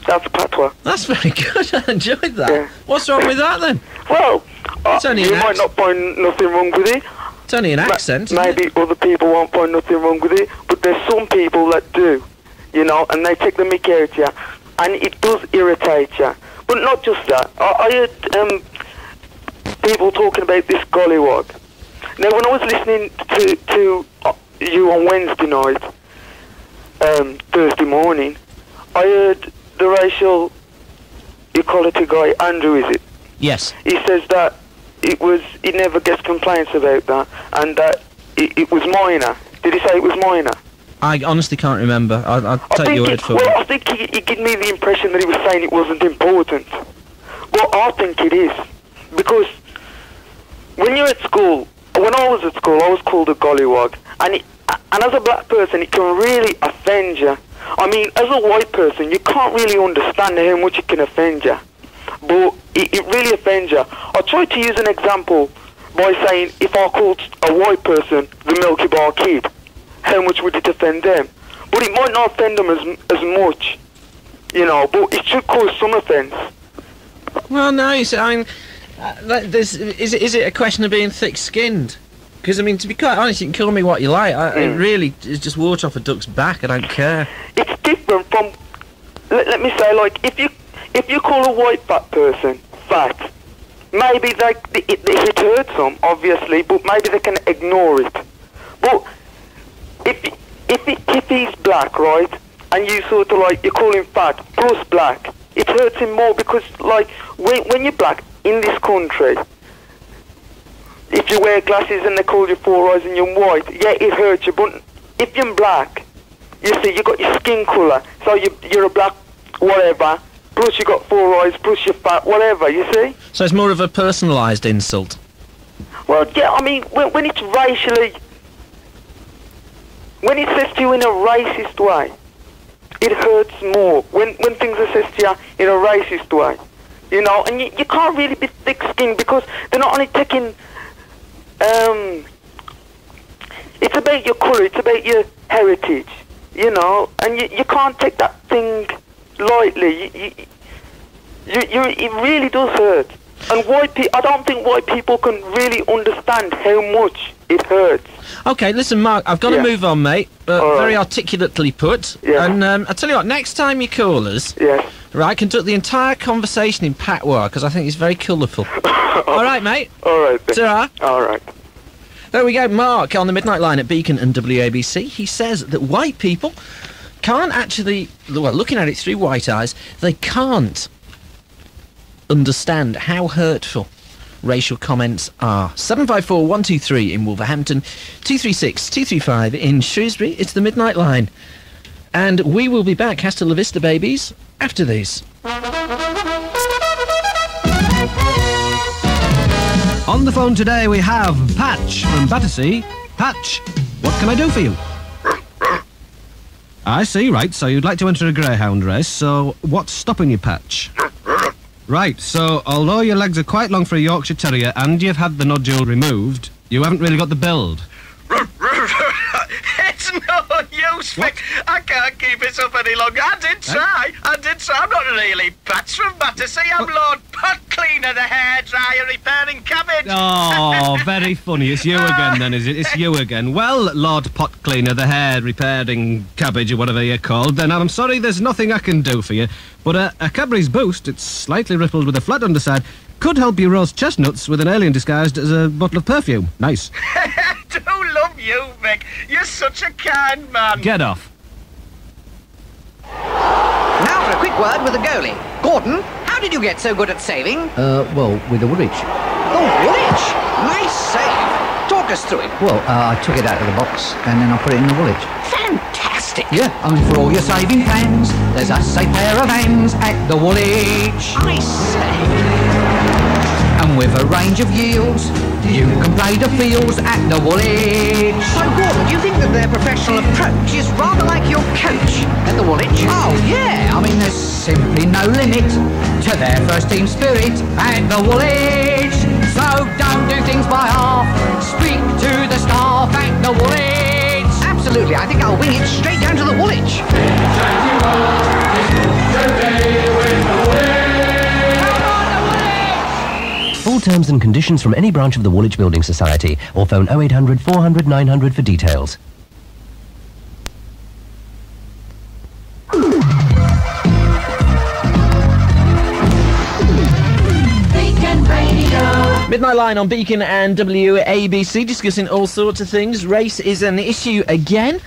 That's patois. That's very good. I enjoyed that. Yeah. What's wrong with that, then? Well, it's only you might not find nothing wrong with it. It's only an accent, maybe other people won't find nothing wrong with it, but there's some people that do, you know, and they take the mickey out of you, and it does irritate you. But not just that. I heard people talking about this gollywog. Now, when I was listening to you on Wednesday night, Thursday morning, I heard the racial equality guy, Andrew, is it? Yes. He says that he never gets complaints about that, and that it was minor. Did he say it was minor? I honestly can't remember. I'll take your word for it. Well, I think he gave me the impression that he was saying it wasn't important. Well, I think it is. Because when you're at school, when I was at school, I was called a gollywog. And as a black person, it can really offend you. I mean, as a white person, you can't really understand how much it can offend you. But it really offends you. I tried to use an example by saying if I called a white person the Milky Bar Kid, how much would it offend them? But it might not offend them as much, you know, but it should cause some offence. Well, no, you see, I mean, is it a question of being thick-skinned? Because, I mean, to be quite honest, you can call me what you like. It really is just water off a duck's back. I don't care. It's different from, let me say, like, if you call a white fat person fat, maybe it hurts them, obviously, but maybe they can ignore it. But if he's black, right, and you sort of like, you call him fat plus black, it hurts him more because, like, when you're black in this country, if you wear glasses and they call you four eyes and you're white, yeah, it hurts you. But if you're black, you see, you got your skin colour, so you're a black whatever, plus you got four eyes, plus you're fat, whatever, you see? So it's more of a personalised insult? Well, yeah, I mean, when it's racially, when it says to you in a racist way, it hurts more. When things are said to you in a racist way, you know, and you can't really be thick-skinned because they're not only taking, it's about your colour, it's about your heritage, you know, and you can't take that thing lightly. It really does hurt. And I don't think white people can really understand how much it hurts. Okay, listen, Mark, I've got to move on, mate. Very articulately put. Yeah. And I'll tell you what, next time you call us, right, conduct the entire conversation in patois, because I think it's very colourful. All right, mate? All right, then. Ta-ra. All right. There we go, Mark, on the Midnight Line at Beacon and WABC. He says that white people can't actually, well, looking at it through white eyes, they can't understand how hurtful racial comments are. 754 123 in Wolverhampton, 236 235 in Shrewsbury. It's the Midnight Line. And we will be back, hasta la vista, babies, after these. On the phone today we have Patch from Battersea. Patch, what can I do for you? I see, right, so you'd like to enter a greyhound race, so what's stopping you, Patch? Right, so although your legs are quite long for a Yorkshire Terrier and you've had the nodule removed, you haven't really got the build. It's no use, Vic. I can't keep it up any longer. I did try. I'm not really Patch from Battersea. I'm Lord Pot Cleaner, the hairdryer repairing cabbage. Oh, very funny. It's you again then, is it? It's you again. Well, Lord Pot Cleaner, the hair repairing cabbage or whatever you're called, then I'm sorry there's nothing I can do for you. But a Cadbury's Boost, it's slightly rippled with a flat underside, could help you roast chestnuts with an alien disguised as a bottle of perfume. Nice. Do love you, Vic. You're such a kind man. Get off. Now for a quick word with the goalie. Gordon, how did you get so good at saving? Well, with the Woolwich. Oh, Woolwich! Nice save. Talk us through it. Well, I took it out of the box and then I put it in the Woolwich. Fantastic. Yeah, and for all your saving fans, there's a safe pair of hands at the Woolwich. I say. And with a range of yields, you can play the fields at the Woolwich. So, Gordon, do you think that their professional approach is rather like your coach at the Woolwich? Oh, yeah. I mean, there's simply no limit to their first team spirit at the Woolwich. So don't do things by half. Speak to the staff at the Woolwich. Absolutely. I think I'll wing it straight down to the Woolwich. Full terms and conditions from any branch of the Woolwich Building Society or phone 0800 400 900 for details. Beacon Radio. Midnight Line on Beacon and WABC, discussing all sorts of things. Race is an issue again.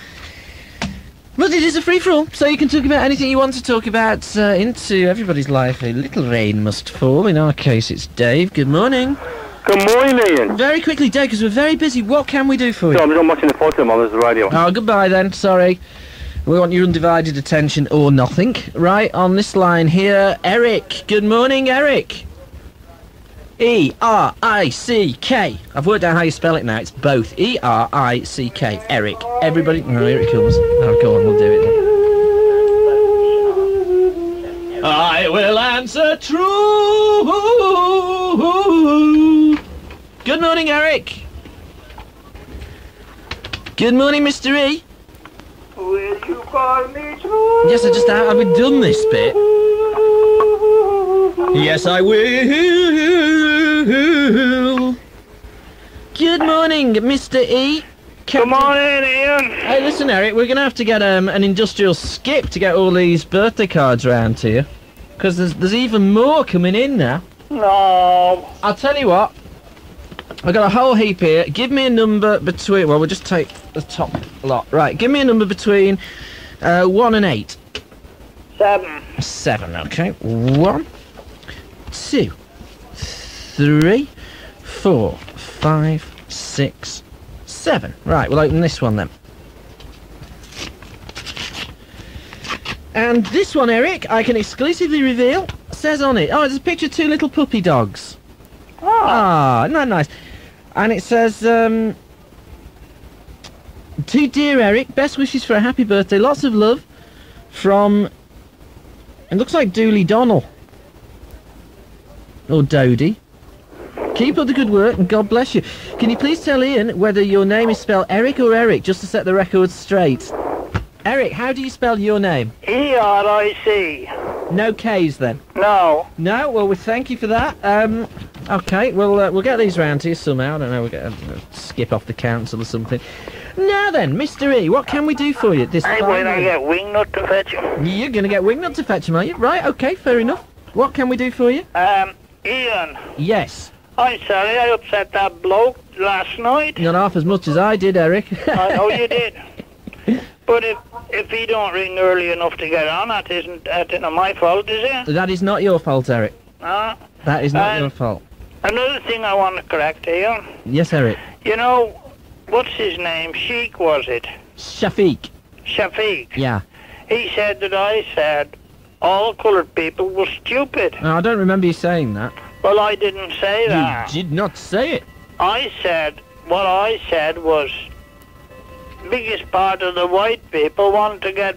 But it is a free-for-all, so you can talk about anything you want to talk about into everybody's life. A little rain must fall. In our case, it's Dave. Good morning. Good morning, Ian. Very quickly, Dave, because we're very busy. What can we do for you? No, I'm just watching the photo on the radio. Oh, goodbye then. Sorry. We want your undivided attention or nothing. Right, on this line here, Eric. Good morning, Eric. E-R-I-C-K. I've worked out how you spell it now. It's both. E-R-I-C-K. Eric. Everybody... Oh, here it comes. Oh, go on, we'll do it then. I will answer true. Good morning, Eric. Good morning, Mr. E. Will you call me true? Yes, I just haven't done this bit. Yes, I will. Good morning, Mr. E. Good morning, Ian. Hey, listen, Eric, we're going to have to get an industrial skip to get all these birthday cards round to you. Because there's even more coming in now. No. I'll tell you what. I've got a whole heap here. Give me a number between... Well, we'll just take the top lot. Right, give me a number between 1 and 8. 7. 7, okay. 1, 2, 3, 4, 5, 6, 7. Right, we'll open this one then. And this one, Eric, I can exclusively reveal, says on it... Oh, there's a picture of 2 little puppy dogs. Ah, isn't that nice? And it says, to dear Eric, best wishes for a happy birthday. Lots of love from... It looks like Dooley Donnell. Or Dodie. Keep up the good work and God bless you. Can you please tell Ian whether your name is spelled Eric or Eric, just to set the record straight? Eric, how do you spell your name? E-R-I-C. No K's then? No. No? Well, we thank you for that. Okay, we'll get these round to you somehow. I don't know, we'll get skip off the council or something. Now then, Mr. E, what can we do for you this Hey, time? wait, I get Wingnut to fetch him. You're going to get Wingnut to fetch him, are you? Right, okay, fair enough. What can we do for you? Ian. Yes. I'm sorry I upset that bloke last night. Not half as much as I did, Eric. I know you did. But if he don't ring early enough to get on, that isn't my fault, is it? That is not your fault, Eric. No. That is not your fault. Another thing I want to correct, Ian. Yes, Eric. You know, what's his name? Sheik, was it? Shafiq. Shafiq. Yeah. He said that I said all coloured people were stupid. No, I don't remember you saying that. Well, I didn't say that. You did not say it. What I said was, biggest part of the white people want to get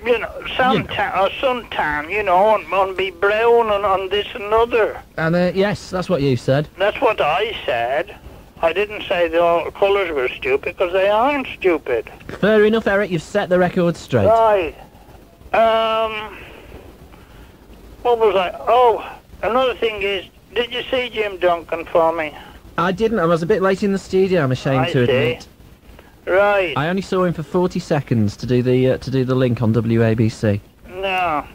you know, suntan, you know, and be brown and on this and other. And yes, that's what you said. That's what I said. I didn't say the colours were stupid, because they aren't stupid. Fair enough, Eric, you've set the record straight. Right. What was I? Oh, another thing is, did you see Jim Duncan for me? I didn't. I was a bit late in the studio, I'm ashamed to admit. Right. I only saw him for 40 seconds to do the link on WABC. No.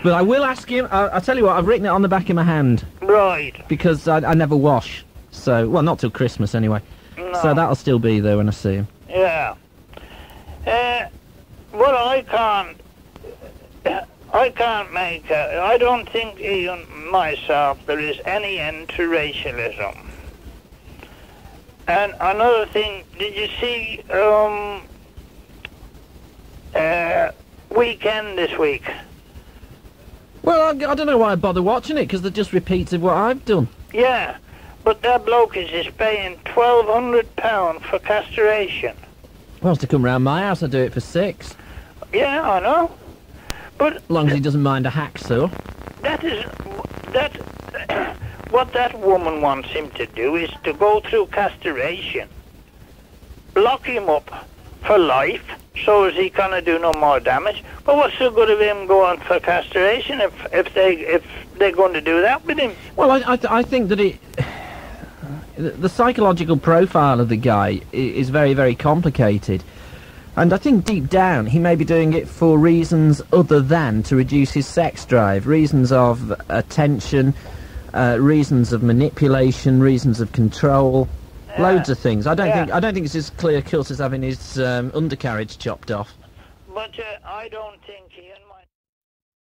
But I will ask him. I'll tell you what, I've written it on the back of my hand. Right. Because I never wash. So, well, not till Christmas anyway. No. So that'll still be there when I see him. Yeah. What I can't make I don't think, even myself, there is any end to racialism. And another thing, did you see Weekend this week? Well, I don't know why I bother watching it, because they're just repeats of what I've done. Yeah, but that bloke is just paying £1,200 for castration. Well, to come round my house, I do it for £6. Yeah, I know. But as long as he doesn't mind a hacksaw. What that woman wants him to do is to go through castration, lock him up for life, so as he can't do no more damage. But what's the good of him going for castration if they're going to do that with him? Well, I think that the psychological profile of the guy is very, very complicated. And I think deep down he may be doing it for reasons other than to reduce his sex drive, reasons of attention, reasons of manipulation, reasons of control, loads of things. I don't think it's as clear cut as having his undercarriage chopped off. But I don't think he and my